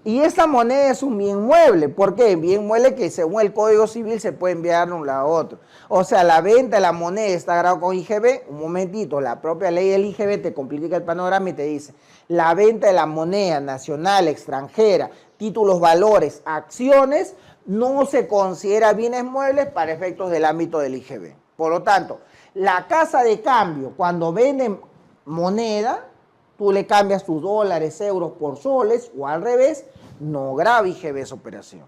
Y esa moneda es un bien mueble. ¿Por qué? Bien mueble que según el Código Civil se puede enviar de un lado a otro. O sea, la venta de la moneda está grabada con IGB. Un momentito, la propia ley del IGB te complica el panorama y te dice, la venta de la moneda nacional, extranjera, títulos, valores, acciones, no se considera bienes muebles para efectos del ámbito del IGB. Por lo tanto, la casa de cambio, cuando venden moneda, tú le cambias tus dólares, euros por soles o al revés, no grava IGB esa operación.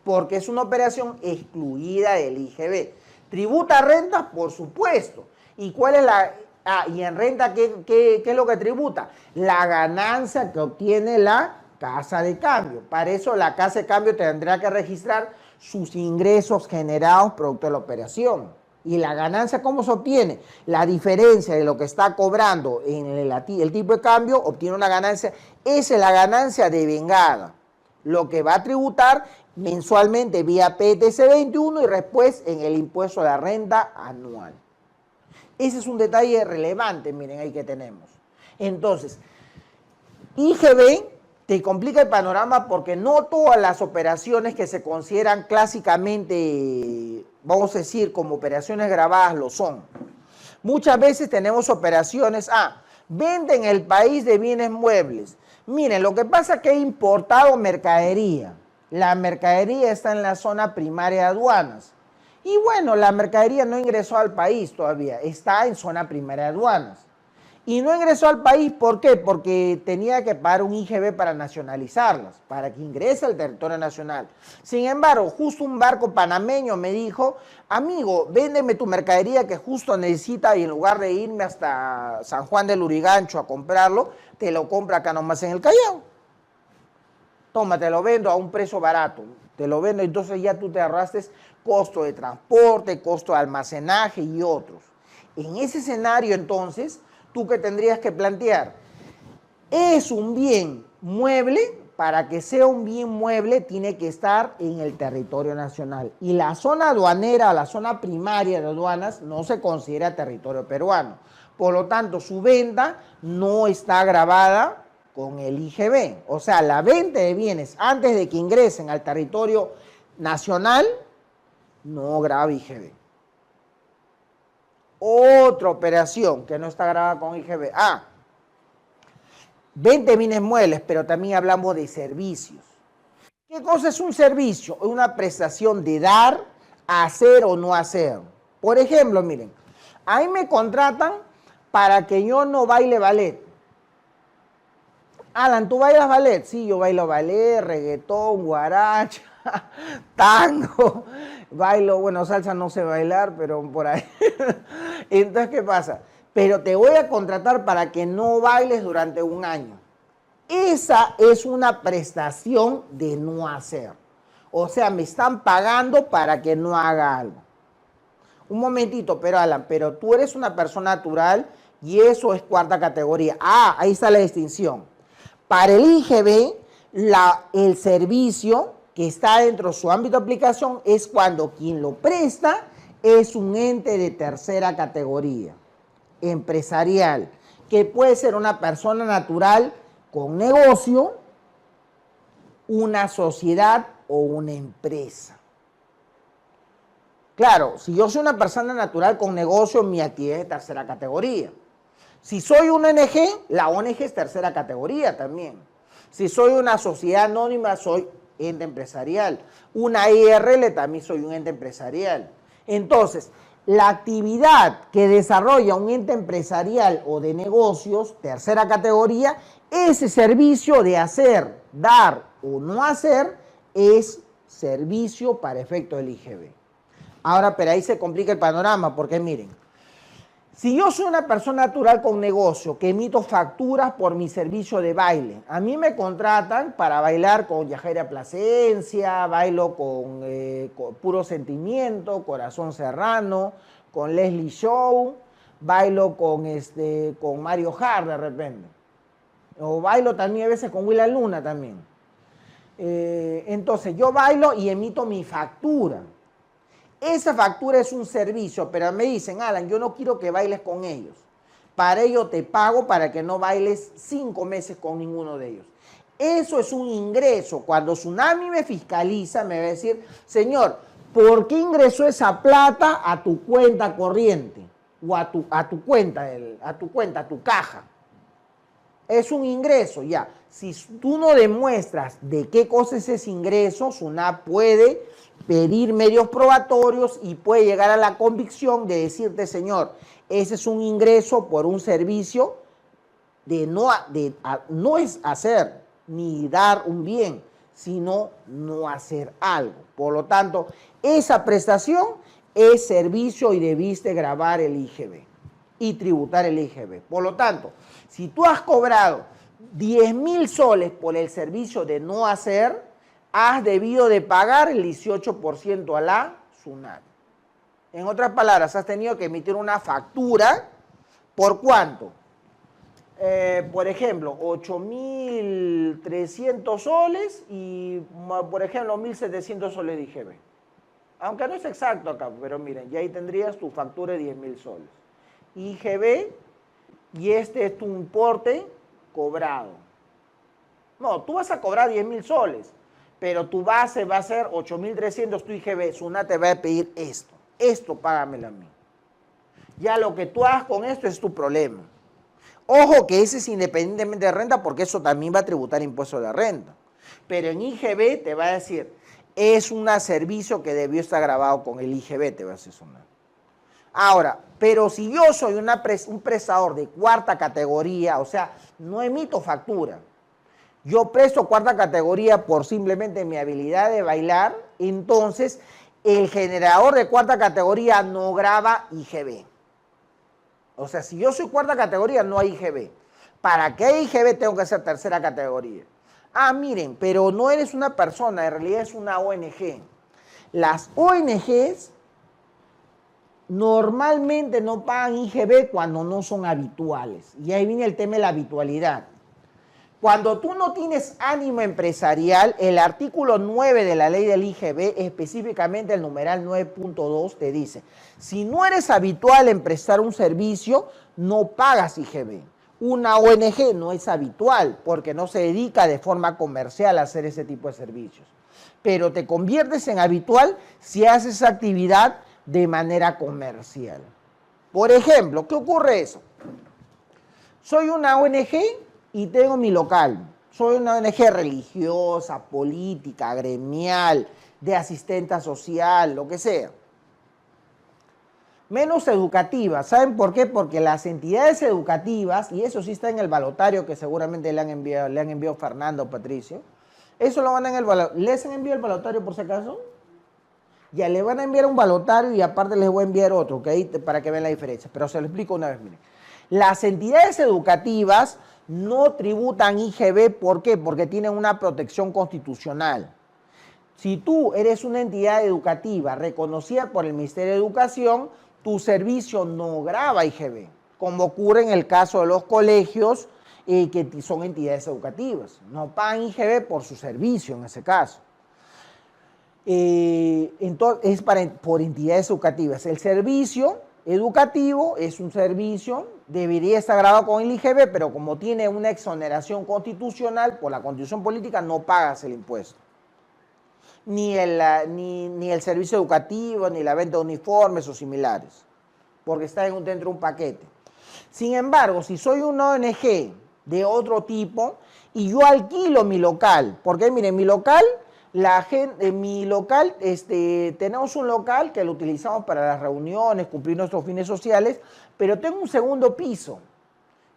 Porque es una operación excluida del IGB. ¿Tributa renta? Por supuesto. ¿Y cuál es la...? ¿Y en renta qué es lo que tributa? La ganancia que obtiene la casa de cambio. Para eso la casa de cambio tendrá que registrar sus ingresos generados producto de la operación. ¿Y la ganancia cómo se obtiene? La diferencia de lo que está cobrando en el tipo de cambio, obtiene una ganancia. Esa es la ganancia devengada. Lo que va a tributar mensualmente vía PTC 21 y después en el impuesto a la renta anual. Ese es un detalle relevante, miren, ahí que tenemos. Entonces, IGB te complica el panorama porque no todas las operaciones que se consideran clásicamente, vamos a decir, como operaciones grabadas lo son. Muchas veces tenemos operaciones, vende en el país de bienes muebles. Miren, lo que pasa es que he importado mercadería. La mercadería está en la zona primaria de aduanas. Y bueno, la mercadería no ingresó al país todavía, está en zona primaria de aduanas. Y no ingresó al país, ¿por qué? Porque tenía que pagar un IGB para nacionalizarlas, para que ingrese al territorio nacional. Sin embargo, justo un barco panameño me dijo, amigo, véndeme tu mercadería que justo necesita y en lugar de irme hasta San Juan del Lurigancho a comprarlo, te lo compra acá nomás en el Callao. Toma, te lo vendo a un precio barato, te lo vendo, entonces ya tú te ahorraste costo de transporte, costo de almacenaje y otros. En ese escenario, entonces, ¿tú qué tendrías que plantear? Es un bien mueble, para que sea un bien mueble tiene que estar en el territorio nacional. Y la zona aduanera, la zona primaria de aduanas, no se considera territorio peruano. Por lo tanto, su venta no está grabada con el IGB. O sea, la venta de bienes antes de que ingresen al territorio nacional no graba IGB. Otra operación que no está grabada con IGB. 20 bienes muebles, pero también hablamos de servicios. ¿Qué cosa es un servicio? Es una prestación de dar, hacer o no hacer. Por ejemplo, miren, a mí me contratan para que yo no baile ballet. Alan, ¿tú bailas ballet? Sí, yo bailo ballet, reggaetón, guaracha, tango. Bailo, bueno, salsa no sé bailar, pero por ahí. Entonces, ¿qué pasa? Pero te voy a contratar para que no bailes durante un año. Esa es una prestación de no hacer. O sea, me están pagando para que no haga algo. Un momentito, pero Alan, pero tú eres una persona natural y eso es cuarta categoría. Ah, ahí está la distinción. Para el IGB, el servicio que está dentro de su ámbito de aplicación es cuando quien lo presta es un ente de tercera categoría, empresarial, que puede ser una persona natural con negocio, una sociedad o una empresa. Claro, si yo soy una persona natural con negocio, mi actividad es de tercera categoría. Si soy una ONG, la ONG es tercera categoría también. Si soy una sociedad anónima, soy ente empresarial. Una IRL también soy un ente empresarial. Entonces, la actividad que desarrolla un ente empresarial o de negocios, tercera categoría, ese servicio de hacer, dar o no hacer, es servicio para efecto del IGB. Ahora, pero ahí se complica el panorama, porque miren, si yo soy una persona natural con negocio que emito facturas por mi servicio de baile, a mí me contratan para bailar con Yajaira Plasencia, bailo con Puro Sentimiento, Corazón Serrano, con Leslie Show, bailo con Mario Hart de repente. O bailo también a veces con Willa Luna también. Entonces yo bailo y emito mi factura. Esa factura es un servicio, pero me dicen, Alan, yo no quiero que bailes con ellos. Para ello te pago para que no bailes 5 meses con ninguno de ellos. Eso es un ingreso. Cuando Tsunami me fiscaliza, me va a decir, señor, ¿por qué ingresó esa plata a tu cuenta corriente? O a tu cuenta, a tu caja. Es un ingreso, ya. Si tú no demuestras de qué cosa es ese ingreso, SUNAT puede pedir medios probatorios y puede llegar a la convicción de decirte, señor, ese es un ingreso por un servicio no es hacer ni dar un bien, sino no hacer algo. Por lo tanto, esa prestación es servicio y debiste grabar el IGB y tributar el IGB. Por lo tanto, si tú has cobrado 10.000 soles por el servicio de no hacer, has debido de pagar el 18% a la SUNAT. En otras palabras, has tenido que emitir una factura, ¿por cuánto? Por ejemplo, 8.300 soles y, por ejemplo, 1.700 soles de IGB. Aunque no es exacto acá, pero miren, ya ahí tendrías tu factura de 10.000 soles. IGB, y este es tu importe cobrado. No, tú vas a cobrar 10.000 soles, pero tu base va a ser 8.300, tu IGB. SUNAT te va a pedir esto. Esto págamelo a mí. Ya lo que tú hagas con esto es tu problema. Ojo que ese es independientemente de renta, porque eso también va a tributar impuesto de renta. Pero en IGB te va a decir, es un servicio que debió estar grabado con el IGB, te va a decir SUNAT. Ahora, pero si yo soy un prestador de cuarta categoría, o sea, no emito factura, yo presto cuarta categoría por simplemente mi habilidad de bailar, entonces el generador de cuarta categoría no graba IGB. O sea, si yo soy cuarta categoría, no hay IGB. ¿Para qué IGB tengo que ser tercera categoría? Ah, miren, pero no eres una persona, en realidad es una ONG. Las ONGs normalmente no pagan IGB cuando no son habituales. Y ahí viene el tema de la habitualidad. Cuando tú no tienes ánimo empresarial, el artículo 9 de la ley del IGB, específicamente el numeral 9.2, te dice, si no eres habitual en prestar un servicio, no pagas IGB. Una ONG no es habitual porque no se dedica de forma comercial a hacer ese tipo de servicios. Pero te conviertes en habitual si haces esa actividad de manera comercial. Por ejemplo, ¿qué ocurre eso? Soy una ONG y tengo mi local. Soy una ONG religiosa, política, gremial, de asistenta social, lo que sea. Menos educativa. ¿Saben por qué? Porque las entidades educativas, y eso sí está en el balotario que seguramente le han enviado Fernando o Patricio, eso lo van en el balotario. ¿Les han enviado el balotario por si acaso? Ya le van a enviar un balotario y aparte les voy a enviar otro, ¿ok? Para que vean la diferencia. Pero se lo explico una vez, miren. Las entidades educativas no tributan IGB, ¿por qué? Porque tienen una protección constitucional. Si tú eres una entidad educativa reconocida por el Ministerio de Educación, tu servicio no grava IGB, como ocurre en el caso de los colegios que son entidades educativas. No pagan IGB por su servicio en ese caso. Entonces, es por entidades educativas. El servicio educativo es un servicio, debería estar grabado con el IGB, pero como tiene una exoneración constitucional por la Constitución Política, no pagas el impuesto. Ni el servicio educativo, ni la venta de uniformes o similares, porque está dentro de un paquete. Sin embargo, si soy una ONG de otro tipo y yo alquilo mi local, porque miren, tenemos un local que lo utilizamos para las reuniones, cumplir nuestros fines sociales, pero tengo un segundo piso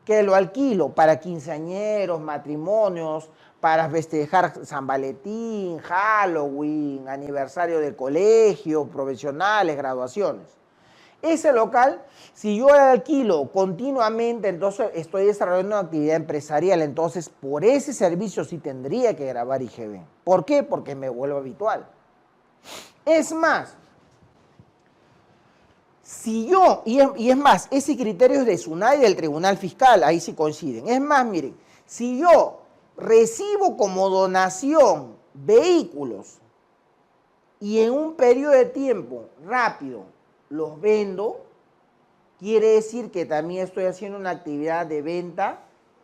que lo alquilo para quinceañeros, matrimonios, para festejar San Valentín, Halloween, aniversario de colegio, profesionales, graduaciones. Ese local, si yo lo alquilo continuamente, entonces estoy desarrollando una actividad empresarial, entonces por ese servicio sí tendría que grabar IGB. ¿Por qué? Porque me vuelvo habitual. Es más, si yo, y es más, ese criterio es de SUNAT y del Tribunal Fiscal, ahí sí coinciden. Es más, miren, si yo recibo como donación vehículos y en un periodo de tiempo rápido los vendo, quiere decir que también estoy haciendo una actividad de venta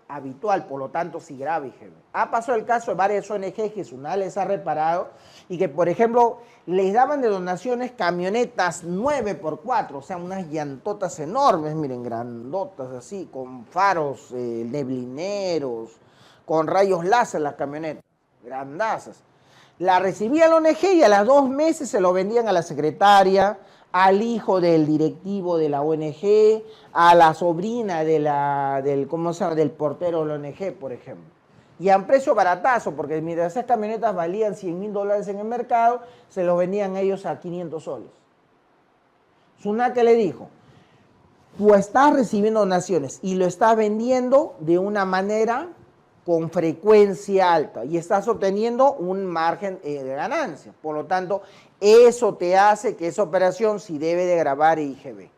habitual, por lo tanto sí grava IGB. Ha pasado el caso de varias ONGs que SUNAT les ha reparado y que, por ejemplo, les daban de donaciones camionetas 9x4, o sea, unas llantotas enormes, miren, grandotas así, con faros neblineros, con rayos láser las camionetas, grandazas. La recibía la ONG y a las 2 meses se lo vendían a la secretaria, al hijo del directivo de la ONG, a la sobrina ¿cómo se llama? Del portero de la ONG, por ejemplo. Y a un precio baratazo, porque mientras esas camionetas valían $100.000 en el mercado, se los vendían ellos a 500 soles. SUNAT, ¿qué le dijo? Tú estás recibiendo donaciones y lo estás vendiendo de una manera con frecuencia alta y estás obteniendo un margen de ganancia. Por lo tanto, eso te hace que esa operación sí debe de gravar IGB.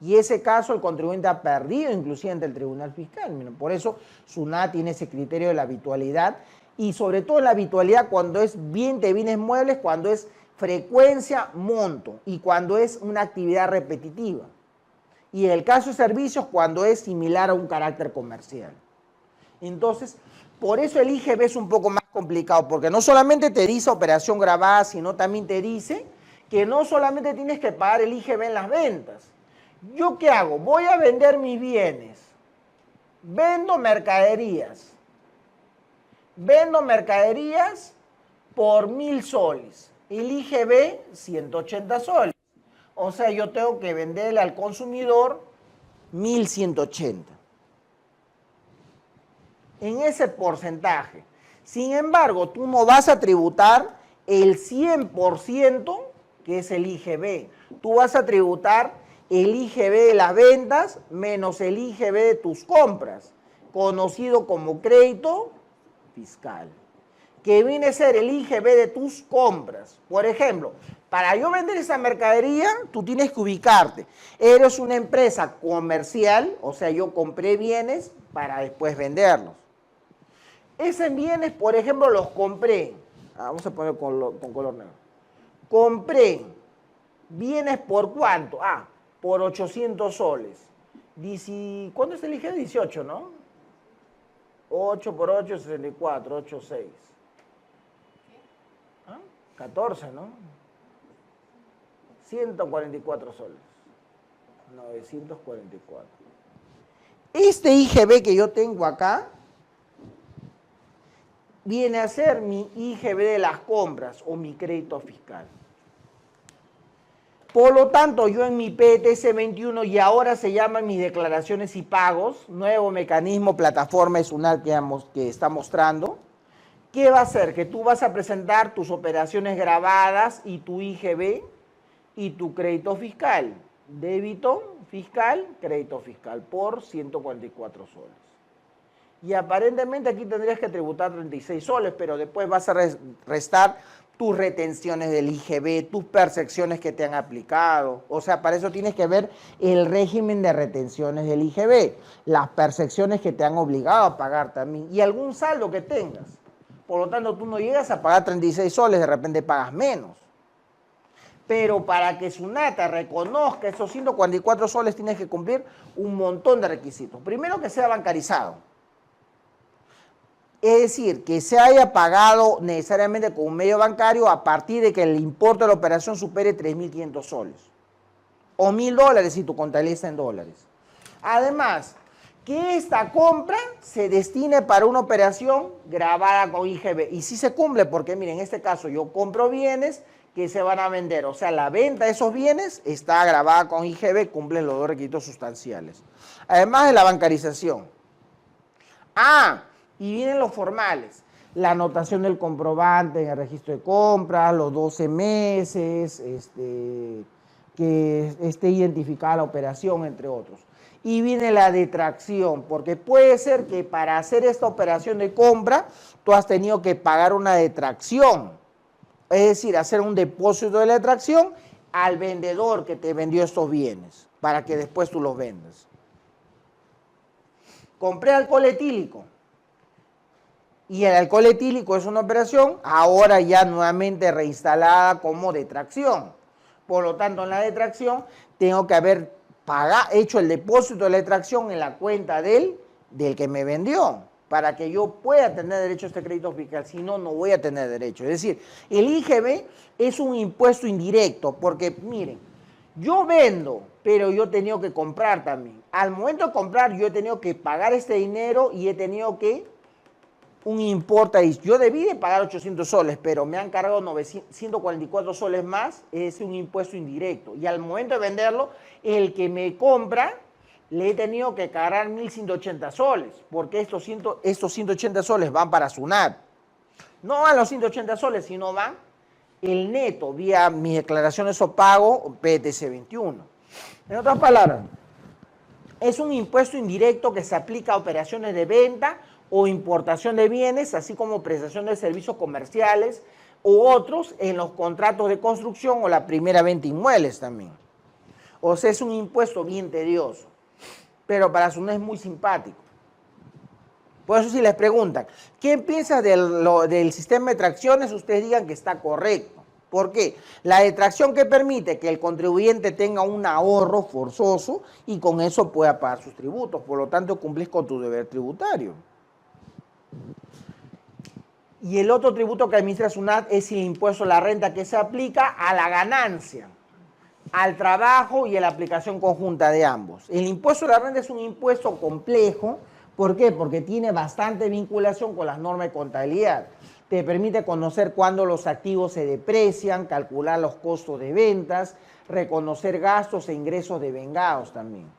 Y ese caso el contribuyente ha perdido inclusive ante el Tribunal Fiscal. Por eso SUNAT tiene ese criterio de la habitualidad y sobre todo la habitualidad cuando es bien de bienes muebles, cuando es frecuencia, monto y cuando es una actividad repetitiva. Y en el caso de servicios cuando es similar a un carácter comercial. Entonces, por eso el IGB es un poco más complicado, porque no solamente te dice operación grabada, sino también te dice que no solamente tienes que pagar el IGB en las ventas. ¿Yo qué hago? Voy a vender mis bienes. Vendo mercaderías. Vendo mercaderías por 1.000 soles. El IGB, 180 soles. O sea, yo tengo que venderle al consumidor 1.180. En ese porcentaje. Sin embargo, tú no vas a tributar el 100%, que es el IGB. Tú vas a tributar el IGB de las ventas menos el IGB de tus compras, conocido como crédito fiscal, que viene a ser el IGB de tus compras. Por ejemplo, para yo vender esa mercadería, tú tienes que ubicarte. Eres una empresa comercial, o sea, yo compré bienes para después venderlos. Esos bienes, por ejemplo, los compré. Vamos a poner con color negro. Compré bienes por ¿cuánto? Por 800 soles. ¿Cuánto es el IGB? 18, ¿no? 8 por 8, 64, 8, 6. 14, ¿no? 144 soles. 944. Este IGB que yo tengo acá viene a ser mi IGB de las compras o mi crédito fiscal. Por lo tanto, yo en mi PTS 21 y ahora se llaman mis declaraciones y pagos, nuevo mecanismo, plataforma ESUNAT que está mostrando, ¿qué va a hacer? Que tú vas a presentar tus operaciones grabadas y tu IGB y tu crédito fiscal. Débito fiscal, crédito fiscal por 144 soles. Y aparentemente aquí tendrías que tributar 36 soles, pero después vas a restar tus retenciones del IGB, tus percepciones que te han aplicado. O sea, para eso tienes que ver el régimen de retenciones del IGB, las percepciones que te han obligado a pagar también y algún saldo que tengas. Por lo tanto, tú no llegas a pagar 36 soles, de repente pagas menos. Pero para que SUNAT reconozca esos 144 soles tienes que cumplir un montón de requisitos. Primero, que sea bancarizado. Es decir, que se haya pagado necesariamente con un medio bancario a partir de que el importe de la operación supere 3.500 soles. O $1.000 si tu contabilidad está en dólares. Además, que esta compra se destine para una operación grabada con IGB. Y sí se cumple porque, miren, en este caso yo compro bienes que se van a vender. O sea, la venta de esos bienes está grabada con IGB, cumplen los dos requisitos sustanciales. Además de la bancarización. Y vienen los formales. La anotación del comprobante en el registro de compras, los 12 meses, que esté identificada la operación, entre otros. Y viene la detracción, porque puede ser que para hacer esta operación de compra, tú has tenido que pagar una detracción. Es decir, hacer un depósito de la detracción al vendedor que te vendió estos bienes, para que después tú los vendas. Compré alcohol etílico. Y el alcohol etílico es una operación ahora ya nuevamente reinstalada como detracción. Por lo tanto, en la detracción tengo que haber hecho el depósito de la detracción en la cuenta del que me vendió, para que yo pueda tener derecho a este crédito fiscal. Si no, no voy a tener derecho. Es decir, el IGB es un impuesto indirecto, porque miren, yo vendo, pero yo he tenido que comprar también. Al momento de comprar, yo he tenido que pagar este dinero y he tenido que un importe ahí. Yo debí de pagar 800 soles, pero me han cargado 144 soles más, es un impuesto indirecto. Y al momento de venderlo, el que me compra, le he tenido que cargar 1.180 soles, porque estos 180 soles van para SUNAT. No van los 180 soles, sino van el neto, vía mis declaraciones o pago PTC 21. En otras palabras, es un impuesto indirecto que se aplica a operaciones de venta o importación de bienes, así como prestación de servicios comerciales u otros en los contratos de construcción o la primera venta de inmuebles también. O sea, es un impuesto bien tedioso, pero para SUNAT es muy simpático. Por eso si les preguntan, ¿qué piensas del sistema de detracciones? Ustedes digan que está correcto. ¿Por qué? La detracción que permite que el contribuyente tenga un ahorro forzoso y con eso pueda pagar sus tributos. Por lo tanto, cumples con tu deber tributario. Y el otro tributo que administra SUNAT es el impuesto a la renta, que se aplica a la ganancia, al trabajo y a la aplicación conjunta de ambos. El impuesto a la renta es un impuesto complejo. ¿Por qué? Porque tiene bastante vinculación con las normas de contabilidad. Te permite conocer cuándo los activos se deprecian, calcular los costos de ventas, reconocer gastos e ingresos devengados también.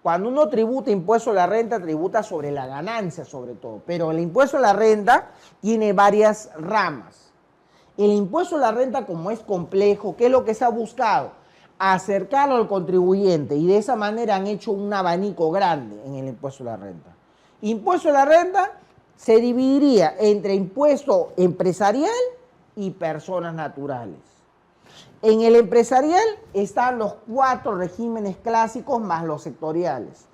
Cuando uno tributa impuesto a la renta, tributa sobre la ganancia sobre todo. Pero el impuesto a la renta tiene varias ramas. El impuesto a la renta, como es complejo, ¿qué es lo que se ha buscado? Acercarlo al contribuyente, y de esa manera han hecho un abanico grande en el impuesto a la renta. Impuesto a la renta se dividiría entre impuesto empresarial y personas naturales. En el empresarial están los 4 regímenes clásicos más los sectoriales.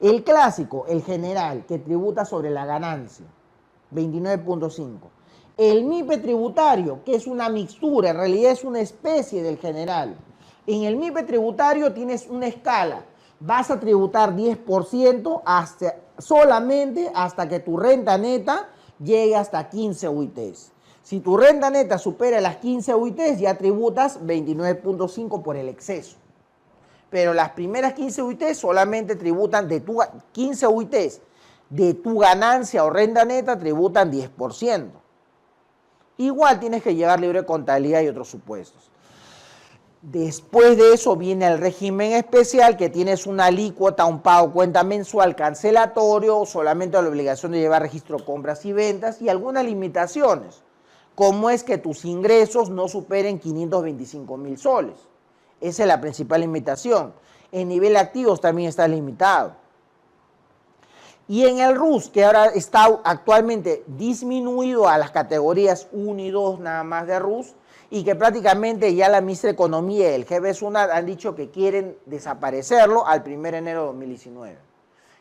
El clásico, el general, que tributa sobre la ganancia, 29.5. El MIPE tributario, que es una mixtura, en realidad es una especie del general. En el MIPE tributario tienes una escala. Vas a tributar 10% solamente hasta que tu renta neta llegue hasta 15 UITs. Si tu renta neta supera las 15 UITs, ya tributas 29.5 por el exceso. pero las primeras 15 UITs solamente tributan de tu 15 UITs de tu ganancia o renta neta tributan 10%. Igual tienes que llevar libre de contabilidad y otros supuestos. Después de eso viene el régimen especial, que tienes una alícuota, un pago cuenta mensual cancelatorio, solamente la obligación de llevar registro de compras y ventas y algunas limitaciones, como es que tus ingresos no superen 525.000 soles. Esa es la principal limitación. En nivel de activos también está limitado. Y en el RUS, que ahora está actualmente disminuido a las categorías 1 y 2 nada más de RUS, y que prácticamente ya la ministra de Economía y el jefe de SUNAT han dicho que quieren desaparecerlo al 1 de enero de 2019.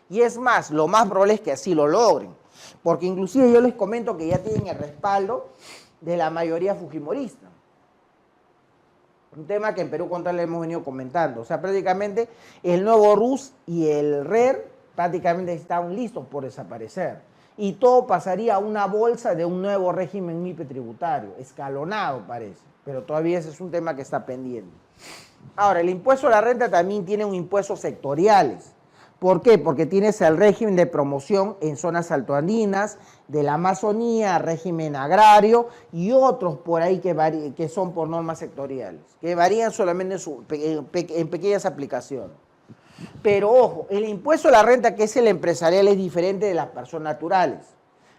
Y es más, lo más probable es que así lo logren, porque inclusive yo les comento que ya tienen el respaldo de la mayoría fujimorista. Un tema que en Perú Contable hemos venido comentando. O sea, prácticamente el nuevo RUS y el RER prácticamente están listos por desaparecer. Y todo pasaría a una bolsa de un nuevo régimen MIPE tributario, escalonado parece, pero todavía ese es un tema que está pendiente. Ahora, el impuesto a la renta también tiene un impuesto sectoriales. ¿Por qué? Porque tienes el régimen de promoción en zonas altoandinas, de la Amazonía, régimen agrario y otros por ahí que son por normas sectoriales, que varían solamente en pequeñas aplicaciones. Pero ojo, el impuesto a la renta, que es el empresarial, es diferente de las personas naturales.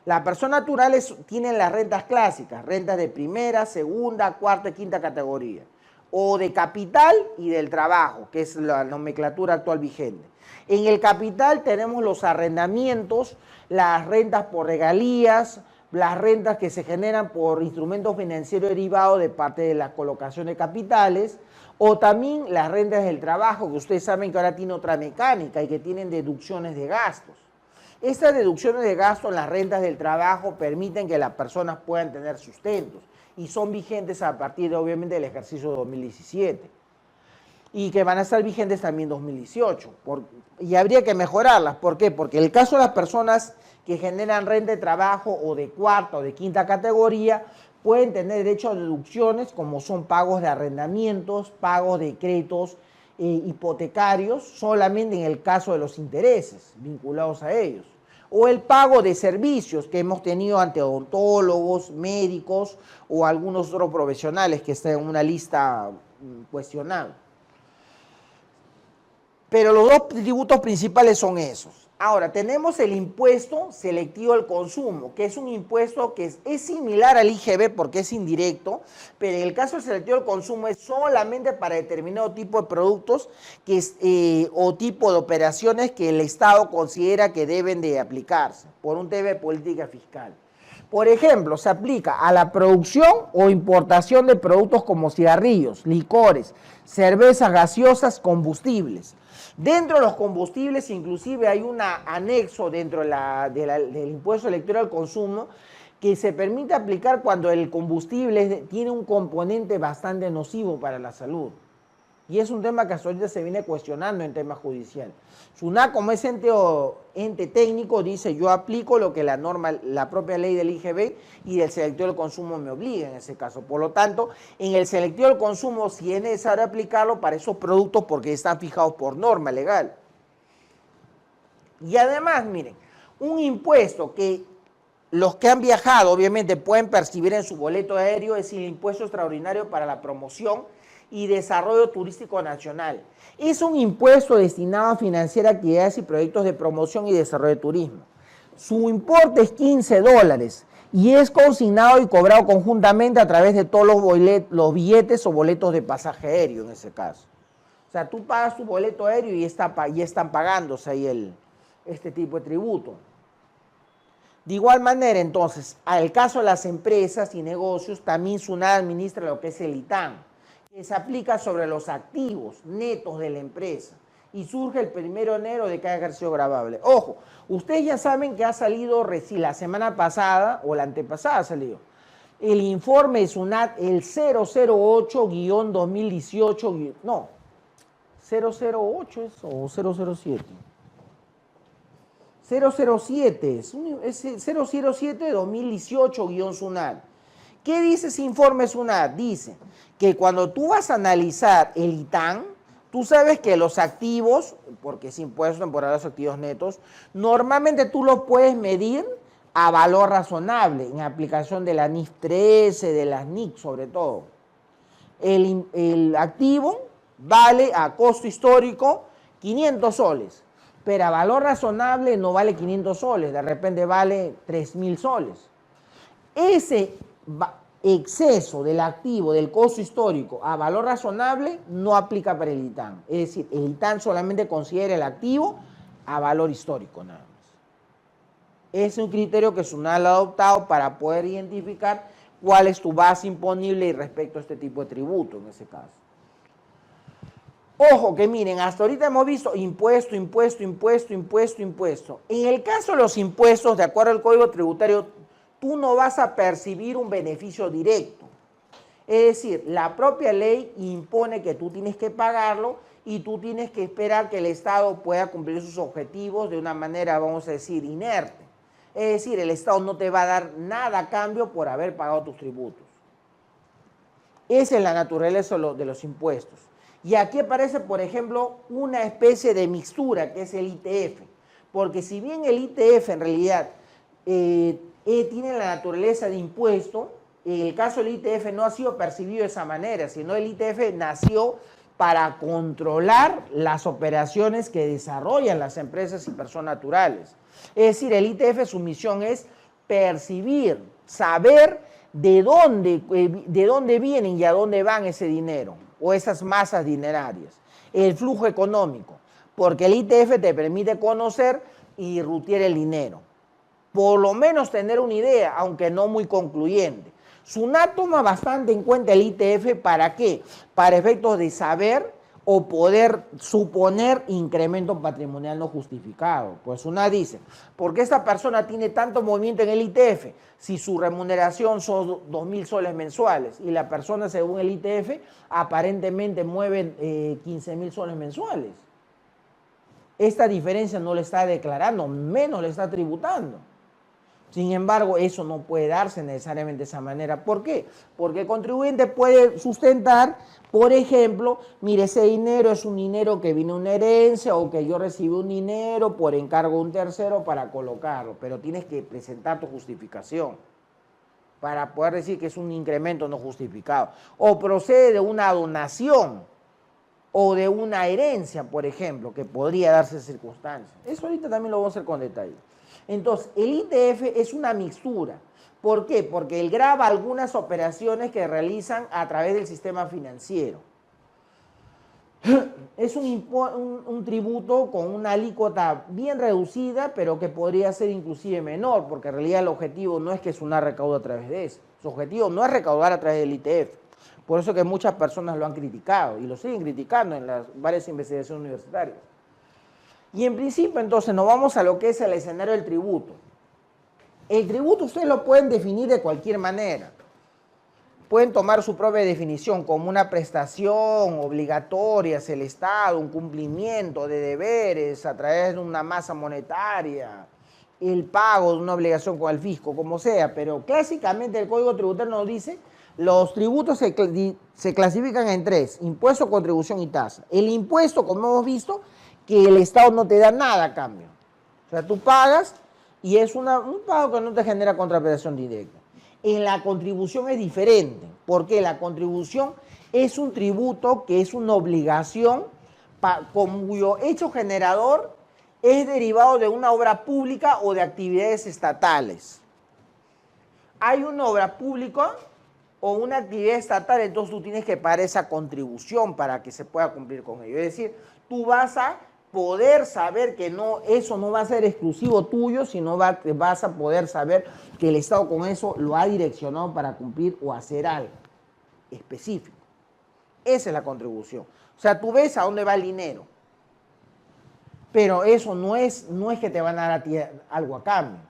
Las personas naturales tienen las rentas clásicas, rentas de primera, segunda, cuarta y quinta categoría, o de capital y del trabajo, que es la nomenclatura actual vigente. En el capital tenemos los arrendamientos, las rentas por regalías, las rentas que se generan por instrumentos financieros derivados de parte de la colocación de capitales, o también las rentas del trabajo, que ustedes saben que ahora tiene otra mecánica y que tienen deducciones de gastos. Estas deducciones de gastos en las rentas del trabajo permiten que las personas puedan tener sustentos y son vigentes a partir de, obviamente, del ejercicio de 2017 y que van a estar vigentes también en 2018 y habría que mejorarlas. ¿Por qué? Porque en el caso de las personas que generan renta de trabajo o de cuarta o de quinta categoría pueden tener derecho a deducciones como son pagos de arrendamientos, pagos de créditos hipotecarios, solamente en el caso de los intereses vinculados a ellos, o el pago de servicios que hemos tenido ante odontólogos, médicos o algunos otros profesionales que están en una lista cuestionable. Pero los dos tributos principales son esos. Ahora, tenemos el impuesto selectivo al consumo, que es un impuesto que es similar al IGB porque es indirecto, pero en el caso del selectivo al consumo es solamente para determinado tipo de productos o tipo de operaciones que el Estado considera que deben de aplicarse por un tema de política fiscal. Por ejemplo, se aplica a la producción o importación de productos como cigarrillos, licores, cervezas gaseosas, combustibles. Dentro de los combustibles, inclusive hay un anexo dentro del impuesto electoral al consumo que se permite aplicar cuando el combustible tiene un componente bastante nocivo para la salud. Y es un tema que hasta ahorita se viene cuestionando en tema judicial. SUNAT, como es ente técnico, dice: yo aplico lo que la propia ley del IGB y del selectivo del consumo me obliga en ese caso. Por lo tanto, en el selectivo del consumo sí es necesario aplicarlo para esos productos porque están fijados por norma legal. Y además, miren, un impuesto que los que han viajado obviamente pueden percibir en su boleto aéreo es el impuesto extraordinario para la promoción y desarrollo turístico nacional. Es un impuesto destinado a financiar actividades y proyectos de promoción y desarrollo de turismo. Su importe es $15 y es consignado y cobrado conjuntamente a través de todos los billetes o boletos de pasaje aéreo en ese caso. O sea, tú pagas tu boleto aéreo y están pagándose ahí este tipo de tributo. De igual manera, entonces, al caso de las empresas y negocios, también SUNAT administra lo que es el ITAM, que se aplica sobre los activos netos de la empresa y surge el 1 de enero de cada ejercicio gravable. Ojo, ustedes ya saben que ha salido recién la semana pasada o la antepasada ha salido el informe de SUNAT, el 008-2018, no, 008 es o 007. 007 es 007 de 2018-SUNAT. ¿Qué dice ese informe SUNAT? Dice que cuando tú vas a analizar el ITAM, Tú sabes que los activos, porque es impuesto temporal a los activos netos, normalmente tú los puedes medir a valor razonable, en aplicación de la NIF 13, de las NIC sobre todo. El activo vale a costo histórico 500 soles, pero a valor razonable no vale 500 soles, de repente vale 3.000 soles. Ese exceso del activo, del costo histórico a valor razonable, no aplica para el ITAN. Es decir, el ITAN solamente considera el activo a valor histórico nada más. Es un criterio que SUNAT ha adoptado para poder identificar cuál es tu base imponible respecto a este tipo de tributo en ese caso. Ojo que miren, hasta ahorita hemos visto impuesto, impuesto, impuesto, impuesto, impuesto. En el caso de los impuestos, de acuerdo al Código Tributario, tú no vas a percibir un beneficio directo. Es decir, la propia ley impone que tú tienes que pagarlo y tú tienes que esperar que el Estado pueda cumplir sus objetivos de una manera, vamos a decir, inerte. Es decir, el Estado no te va a dar nada a cambio por haber pagado tus tributos. Esa es la naturaleza de los impuestos. Y aquí aparece, por ejemplo, una especie de mixtura que es el ITF. Porque si bien el ITF en realidad tiene la naturaleza de impuesto, en el caso del ITF no ha sido percibido de esa manera, sino el ITF nació para controlar las operaciones que desarrollan las empresas y personas naturales. Es decir, el ITF su misión es percibir, saber de dónde vienen y a dónde van ese dinero o esas masas dinerarias, el flujo económico, porque el ITF te permite conocer y rutear el dinero. Por lo menos tener una idea, aunque no muy concluyente. SUNAT toma bastante en cuenta el ITF, ¿para qué? Para efectos de saber o poder suponer incremento patrimonial no justificado. Pues SUNAT dice, ¿por qué esta persona tiene tanto movimiento en el ITF? Si su remuneración son 2.000 soles mensuales y la persona, según el ITF, aparentemente mueve 15.000 soles mensuales. Esta diferencia no le está declarando, menos le está tributando. Sin embargo, eso no puede darse necesariamente de esa manera. ¿Por qué? Porque el contribuyente puede sustentar, por ejemplo, mire, ese dinero es un dinero que vino una herencia o que yo recibí un dinero por encargo de un tercero para colocarlo, pero tienes que presentar tu justificación para poder decir que es un incremento no justificado. O procede de una donación o de una herencia, por ejemplo, que podría darse circunstancia. Eso ahorita también lo vamos a hacer con detalle. Entonces, el ITF es una mixtura. ¿Por qué? Porque él grava algunas operaciones que realizan a través del sistema financiero. Es un tributo con una alícuota bien reducida, pero que podría ser inclusive menor, porque en realidad el objetivo no es que SUNAT recaude a través de eso. Su objetivo no es recaudar a través del ITF. Por eso que muchas personas lo han criticado y lo siguen criticando en las varias investigaciones universitarias. Y en principio, entonces, nos vamos a lo que es el escenario del tributo. El tributo ustedes lo pueden definir de cualquier manera. Pueden tomar su propia definición como una prestación obligatoria hacia el Estado, un cumplimiento de deberes a través de una masa monetaria, el pago de una obligación con el fisco, como sea. Pero clásicamente el Código Tributario nos dice los tributos se clasifican en tres: impuesto, contribución y tasa. El impuesto, como hemos visto, que el Estado no te da nada a cambio. O sea, tú pagas y es un pago que no te genera contraprestación directa. En la contribución es diferente, porque la contribución es un tributo que es una obligación cuyo hecho generador es derivado de una obra pública o de actividades estatales. Hay una obra pública o una actividad estatal, entonces tú tienes que pagar esa contribución para que se pueda cumplir con ello. Es decir, tú vas a poder saber que eso no va a ser exclusivo tuyo, sino vas a poder saber que el Estado con eso lo ha direccionado para cumplir o hacer algo específico. Esa es la contribución. O sea, tú ves a dónde va el dinero, pero eso no es que te van a dar a ti algo a cambio,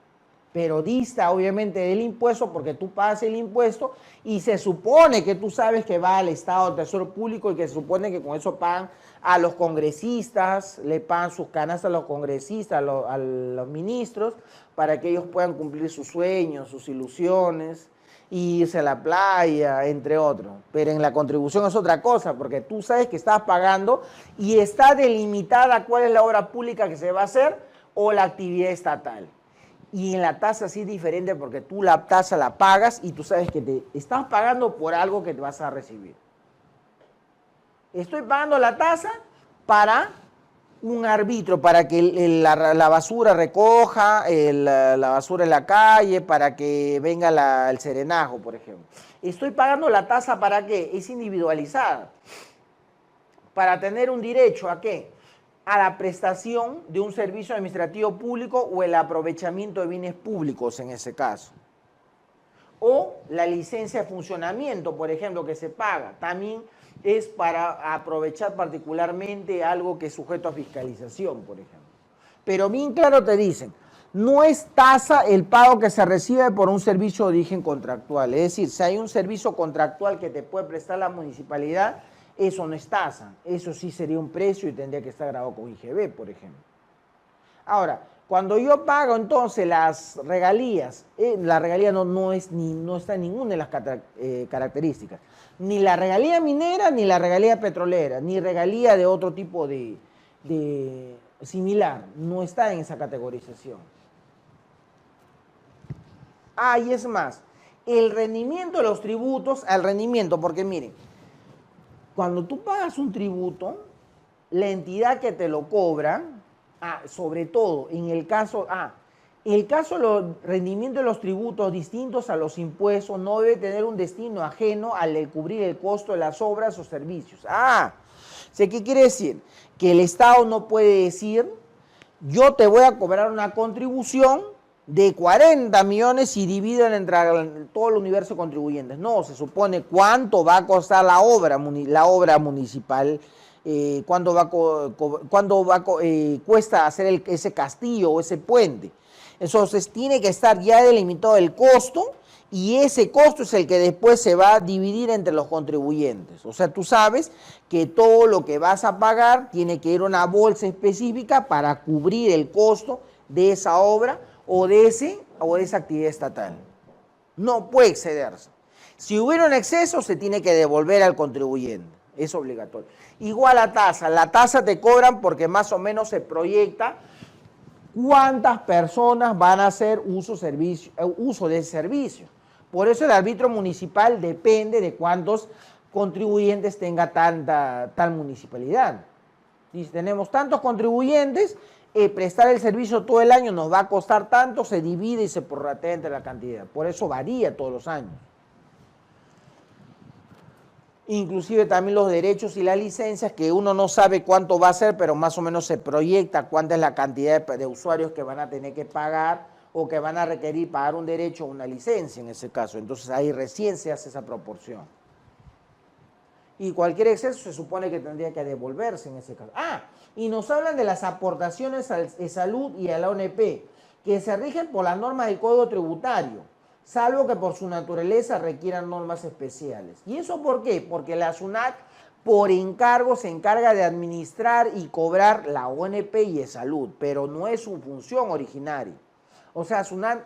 pero dista obviamente del impuesto porque tú pagas el impuesto y se supone que tú sabes que va al Estado, al Tesoro Público, y que se supone que con eso pagan a los congresistas, le pagan sus canastas a los congresistas, a los ministros, para que ellos puedan cumplir sus sueños, sus ilusiones. y irse a la playa, entre otros. Pero en la contribución es otra cosa, porque tú sabes que estás pagando y está delimitada cuál es la obra pública que se va a hacer o la actividad estatal. Y en la tasa sí es diferente porque tú la tasa la pagas y tú sabes que te estás pagando por algo que te vas a recibir. Estoy pagando la tasa para un arbitrio, para que la basura recoja la basura en la calle, para que venga el serenajo, por ejemplo. Estoy pagando la tasa ¿para qué? Es individualizada. Para tener un derecho ¿a qué? A la prestación de un servicio administrativo público o el aprovechamiento de bienes públicos en ese caso. O la licencia de funcionamiento, por ejemplo, que se paga. También es para aprovechar particularmente algo que es sujeto a fiscalización, por ejemplo. Pero bien claro te dicen, no es tasa el pago que se recibe por un servicio de origen contractual. Es decir, si hay un servicio contractual que te puede prestar la municipalidad, eso no es tasa. Eso sí sería un precio y tendría que estar grabado con IGB, por ejemplo. Ahora, cuando yo pago entonces las regalías, la regalía no está en ninguna de las características. Ni la regalía minera, ni la regalía petrolera, ni regalía de otro tipo de similar. No está en esa categorización. Ah, y es más, el rendimiento de los tributos, al rendimiento, porque miren, cuando tú pagas un tributo, la entidad que te lo cobra, sobre todo en el caso, el caso de los rendimientos de los tributos distintos a los impuestos no debe tener un destino ajeno al de cubrir el costo de las obras o servicios. ¿Qué quiere decir? Que el Estado no puede decir, yo te voy a cobrar una contribución de 40 millones y divido entre todo el universo de contribuyentes. No, se supone cuánto va a costar la obra municipal, cuánto cuesta hacer ese castillo o ese puente. Entonces tiene que estar ya delimitado el costo y ese costo es el que después se va a dividir entre los contribuyentes. O sea, tú sabes que todo lo que vas a pagar tiene que ir a una bolsa específica para cubrir el costo de esa obra o de esa actividad estatal. No puede excederse. Si hubiera un exceso, se tiene que devolver al contribuyente. Es obligatorio. Igual la tasa te cobran porque más o menos se proyecta cuántas personas van a hacer uso de ese servicio. Por eso el arbitrio municipal depende de cuántos contribuyentes tenga tal municipalidad. Si tenemos tantos contribuyentes, prestar el servicio todo el año nos va a costar tanto, se divide y se prorratea entre la cantidad. Por eso varía todos los años. Inclusive también los derechos y las licencias, que uno no sabe cuánto va a ser, pero más o menos se proyecta cuánta es la cantidad de usuarios que van a tener que pagar o que van a requerir pagar un derecho o una licencia en ese caso. Entonces ahí recién se hace esa proporción. Y cualquier exceso se supone que tendría que devolverse en ese caso. Y nos hablan de las aportaciones de salud y a la ONP, que se rigen por las normas del Código Tributario, salvo que por su naturaleza requieran normas especiales. ¿Y eso por qué? Porque la SUNAT por encargo se encarga de administrar y cobrar la ONP y de salud, pero no es su función originaria. O sea, SUNAT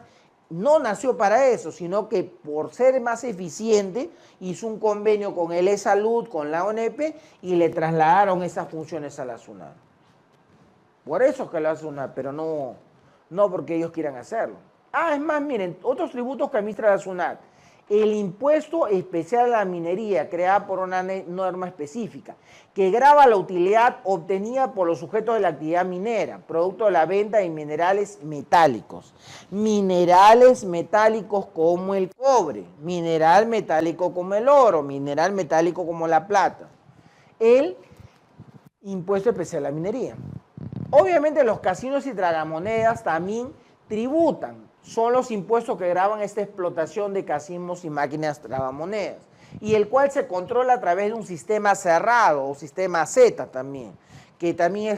no nació para eso, sino que por ser más eficiente hizo un convenio con el E-Salud, con la ONP y le trasladaron esas funciones a la SUNAT. Por eso es que lo hace SUNAT, pero no porque ellos quieran hacerlo. Es más, miren, otros tributos que administra la SUNAT. El impuesto especial a la minería, creada por una norma específica, que grava la utilidad obtenida por los sujetos de la actividad minera, producto de la venta de minerales metálicos. Minerales metálicos como el cobre, mineral metálico como el oro, mineral metálico como la plata. El impuesto especial a la minería. Obviamente los casinos y tragamonedas también tributan. Son los impuestos que gravan esta explotación de casinos y máquinas tragamonedas, y el cual se controla a través de un sistema cerrado o sistema Z también, que también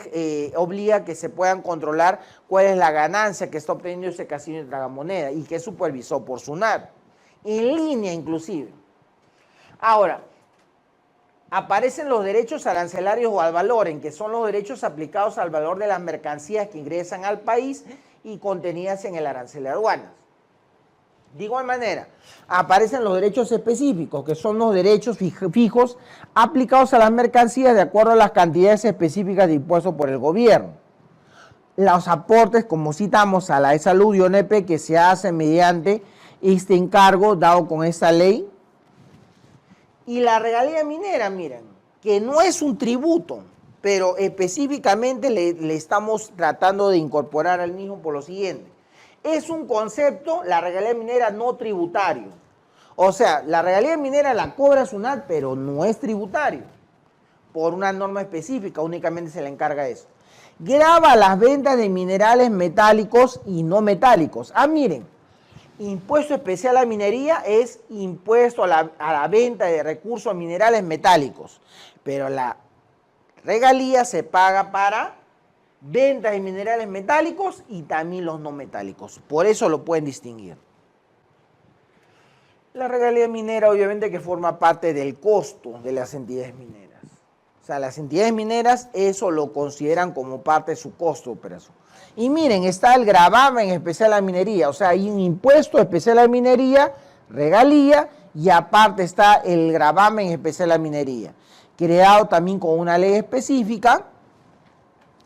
obliga a que se puedan controlar cuál es la ganancia que está obteniendo ese casino y tragamoneda y que es supervisado por SUNAT, en línea inclusive. Ahora, aparecen los derechos arancelarios o al valor, en que son los derechos aplicados al valor de las mercancías que ingresan al país y contenidas en el arancel de aduanas. De igual manera, aparecen los derechos específicos, que son los derechos fijos aplicados a las mercancías de acuerdo a las cantidades específicas de impuestos por el gobierno. Los aportes, como citamos, a la salud y ONP que se hacen mediante este encargo dado con esta ley. Y la regalía minera, miren, que no es un tributo, pero específicamente le estamos tratando de incorporar al mismo por lo siguiente. Es un concepto, la regalía minera no tributario. O sea, la regalía minera la cobra SUNAT, pero no es tributario. Por una norma específica, únicamente se le encarga eso. Grava las ventas de minerales metálicos y no metálicos. Miren, impuesto especial a minería es impuesto a la venta de recursos minerales metálicos, pero la regalía se paga para ventas de minerales metálicos y también los no metálicos. Por eso lo pueden distinguir. La regalía minera obviamente que forma parte del costo de las entidades mineras. O sea, las entidades mineras eso lo consideran como parte de su costo de operación. Y miren, está el gravamen especial a la minería, o sea, hay un impuesto especial a la minería, regalía, y aparte está el gravamen especial a la minería, creado también con una ley específica,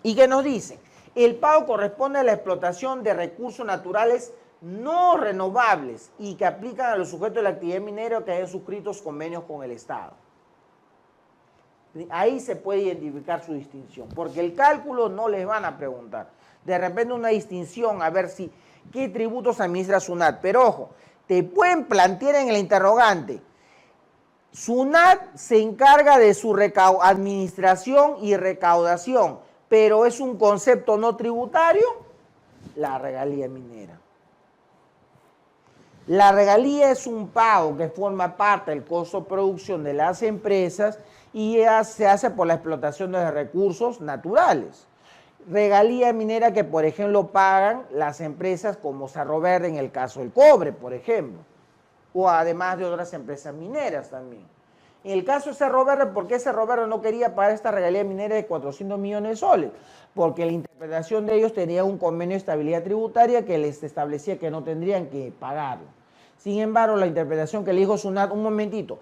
y que nos dice, el pago corresponde a la explotación de recursos naturales no renovables y que aplican a los sujetos de la actividad minera que hayan suscrito convenios con el Estado. Ahí se puede identificar su distinción, porque el cálculo no les van a preguntar. De repente una distinción, a ver si, ¿qué tributos administra SUNAT? Pero ojo, te pueden plantear en el interrogante, SUNAT se encarga de su administración y recaudación, pero es un concepto no tributario, la regalía minera. La regalía es un pago que forma parte del costo de producción de las empresas y se hace por la explotación de recursos naturales. Regalía minera que, por ejemplo, pagan las empresas como Cerro Verde en el caso del cobre, por ejemplo, o además de otras empresas mineras también. En el caso de Cerro Verde, ¿por qué Cerro Verde no quería pagar esta regalía minera de 400 millones de soles? Porque la interpretación de ellos tenía un convenio de estabilidad tributaria que les establecía que no tendrían que pagarlo. Sin embargo, la interpretación que le dijo SUNAT, un momentito,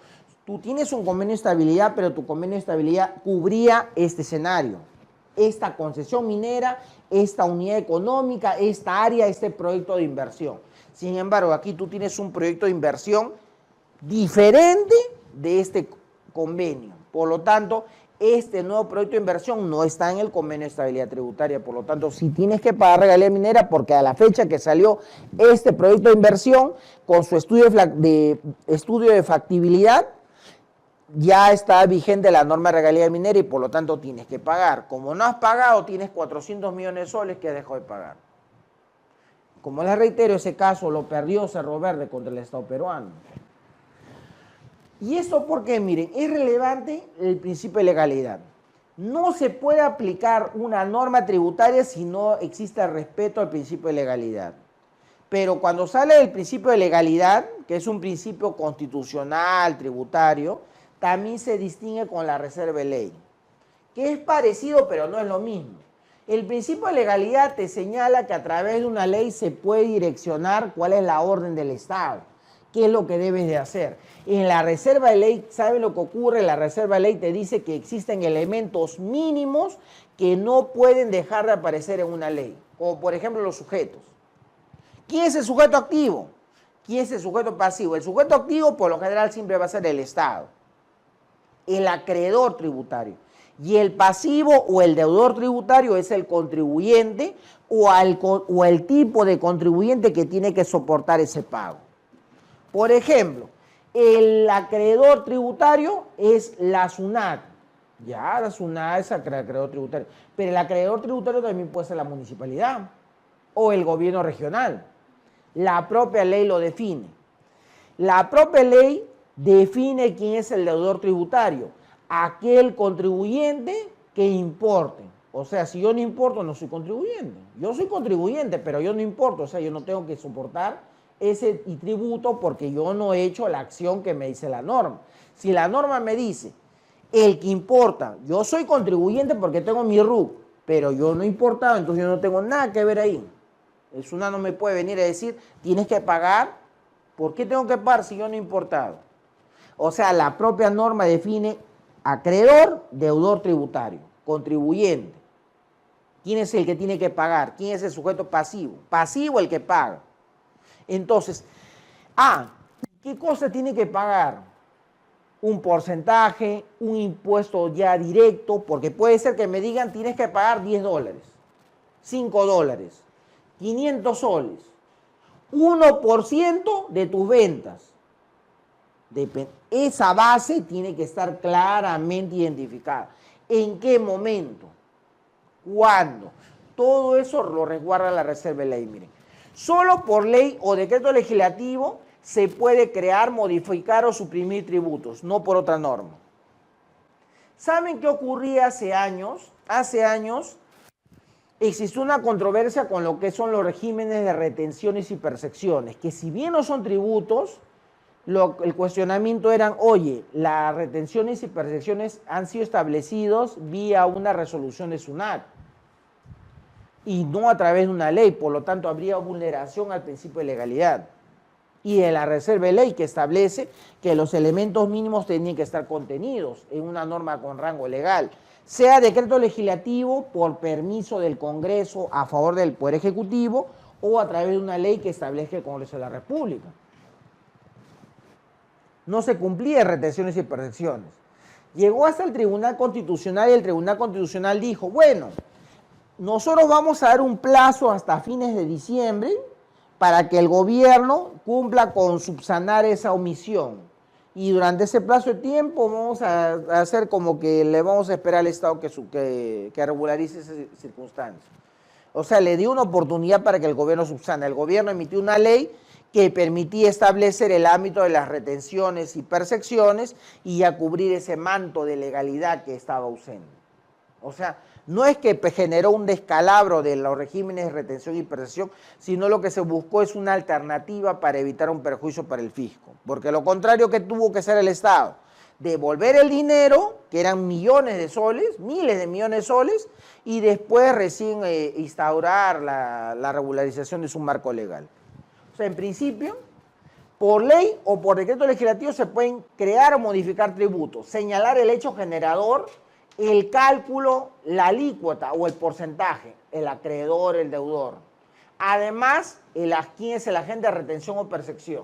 tú tienes un convenio de estabilidad, pero tu convenio de estabilidad cubría este escenario, esta concesión minera, esta unidad económica, esta área, este proyecto de inversión. Sin embargo, aquí tú tienes un proyecto de inversión diferente de este convenio. Por lo tanto, este nuevo proyecto de inversión no está en el convenio de estabilidad tributaria. Por lo tanto, si tienes que pagar regalía minera, porque a la fecha que salió este proyecto de inversión, con su estudio de factibilidad, ya está vigente la norma de regalía minera y por lo tanto tienes que pagar. Como no has pagado, tienes 400 millones de soles que has dejado de pagar. Como les reitero, ese caso lo perdió Cerro Verde contra el Estado peruano. Y esto porque, miren, es relevante el principio de legalidad. No se puede aplicar una norma tributaria si no existe respeto al principio de legalidad. Pero cuando sale del principio de legalidad, que es un principio constitucional, tributario, también se distingue con la reserva de ley, que es parecido pero no es lo mismo. El principio de legalidad te señala que a través de una ley se puede direccionar cuál es la orden del Estado, qué es lo que debes de hacer. En la reserva de ley, ¿saben lo que ocurre? La reserva de ley te dice que existen elementos mínimos que no pueden dejar de aparecer en una ley, como por ejemplo los sujetos. ¿Quién es el sujeto activo? ¿Quién es el sujeto pasivo? El sujeto activo por lo general siempre va a ser el Estado, el acreedor tributario. Y el pasivo o el deudor tributario es el contribuyente o el tipo de contribuyente que tiene que soportar ese pago. Por ejemplo, el acreedor tributario es la SUNAT. Ya, la SUNAT es el acreedor tributario. Pero el acreedor tributario también puede ser la municipalidad o el gobierno regional. La propia ley lo define. La propia ley define quién es el deudor tributario. Aquel contribuyente que importe. O sea, si yo no importo, no soy contribuyente. Yo soy contribuyente, pero yo no importo. O sea, yo no tengo que soportar ese tributo porque yo no he hecho la acción que me dice la norma. Si la norma me dice, el que importa, yo soy contribuyente porque tengo mi RUC, pero yo no he importado, entonces yo no tengo nada que ver ahí. El SUNAT no me puede venir a decir, tienes que pagar ¿Por qué tengo que pagar si yo no he importado? O sea, la propia norma define acreedor, deudor tributario, contribuyente. ¿Quién es el que tiene que pagar? ¿Quién es el sujeto pasivo? Pasivo el que paga. Entonces, ¿qué cosa tiene que pagar? Un porcentaje, un impuesto ya directo, porque puede ser que me digan tienes que pagar $10, $5, 500 soles, 1% de tus ventas. Esa base tiene que estar claramente identificada. ¿En qué momento? ¿Cuándo? Todo eso lo resguarda la Reserva de Ley. Miren, solo por ley o decreto legislativo se puede crear, modificar o suprimir tributos, no por otra norma. ¿Saben qué ocurría hace años? Hace años existió una controversia con lo que son los regímenes de retenciones y percepciones, que si bien no son tributos, el cuestionamiento era, oye, las retenciones y percepciones han sido establecidos vía una resolución de SUNAT y no a través de una ley, por lo tanto habría vulneración al principio de legalidad y de la Reserva de Ley que establece que los elementos mínimos tienen que estar contenidos en una norma con rango legal, sea decreto legislativo por permiso del Congreso a favor del Poder Ejecutivo o a través de una ley que establezca el Congreso de la República. No se cumplían retenciones y percepciones. Llegó hasta el Tribunal Constitucional y el Tribunal Constitucional dijo, bueno, nosotros vamos a dar un plazo hasta fines de diciembre para que el gobierno cumpla con subsanar esa omisión. Y durante ese plazo de tiempo vamos a hacer como que le vamos a esperar al Estado que regularice esa circunstancia. O sea, le dio una oportunidad para que el gobierno subsane. El gobierno emitió una ley que permitía establecer el ámbito de las retenciones y percepciones y a cubrir ese manto de legalidad que estaba ausente. O sea, no es que generó un descalabro de los regímenes de retención y percepción, sino lo que se buscó es una alternativa para evitar un perjuicio para el fisco. Porque lo contrario que tuvo que hacer el Estado, devolver el dinero, que eran millones de soles, miles de millones de soles, y después recién instaurar la regularización de su marco legal. O sea, en principio, por ley o por decreto legislativo se pueden crear o modificar tributos, señalar el hecho generador, el cálculo, la alícuota o el porcentaje, el acreedor, el deudor. Además, quién es el agente de retención o percepción.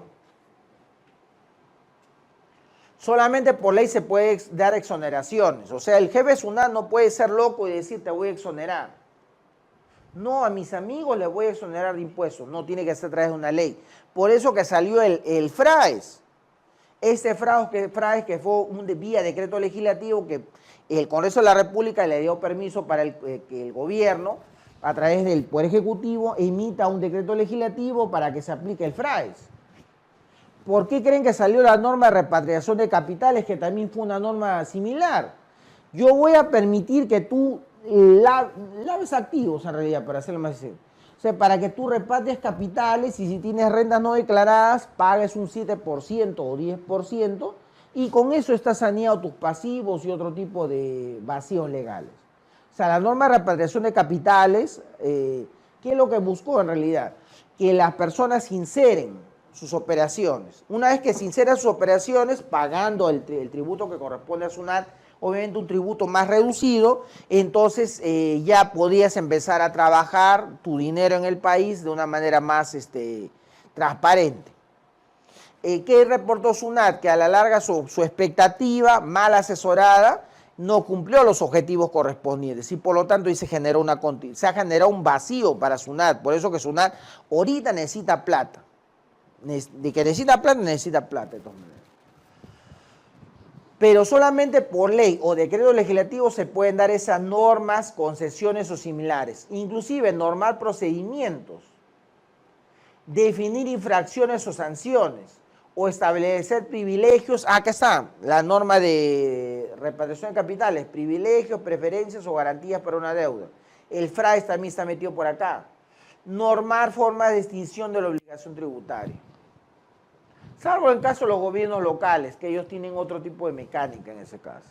Solamente por ley se puede dar exoneraciones. O sea, el jefe de SUNAT no puede ser loco y decir te voy a exonerar. No, a mis amigos les voy a exonerar de impuestos. No, tiene que ser a través de una ley. Por eso que salió el FRAES. Este FRAES que fue vía decreto legislativo que el Congreso de la República le dio permiso para que el gobierno, a través del Poder Ejecutivo, emita un decreto legislativo para que se aplique el FRAES. ¿Por qué creen que salió la norma de repatriación de capitales, que también fue una norma similar? Yo voy a permitir que tú laves activos, en realidad, para hacerlo más sencillo. O sea, para que tú repatries capitales y si tienes rentas no declaradas, pagues un 7% o 10% y con eso estás saneado tus pasivos y otro tipo de vacíos legales. O sea, la norma de repatriación de capitales, ¿qué es lo que buscó en realidad? Que las personas sinceren sus operaciones. Una vez que sinceran sus operaciones, pagando el tributo que corresponde a SUNAT, obviamente un tributo más reducido, entonces ya podías empezar a trabajar tu dinero en el país de una manera más transparente. ¿Qué reportó SUNAT? Que a la larga su expectativa mal asesorada no cumplió los objetivos correspondientes y por lo tanto se ha generado un vacío para SUNAT. Por eso que SUNAT ahorita necesita plata. De que necesita plata de todas maneras. Pero solamente por ley o decreto legislativo se pueden dar esas normas, concesiones o similares. Inclusive normar procedimientos, definir infracciones o sanciones, o establecer privilegios. Acá está la norma de repatriación de capitales, privilegios, preferencias o garantías para una deuda. El FRAES también está metido por acá. Normar formas de extinción de la obligación tributaria. Salvo en caso de los gobiernos locales, que ellos tienen otro tipo de mecánica en ese caso.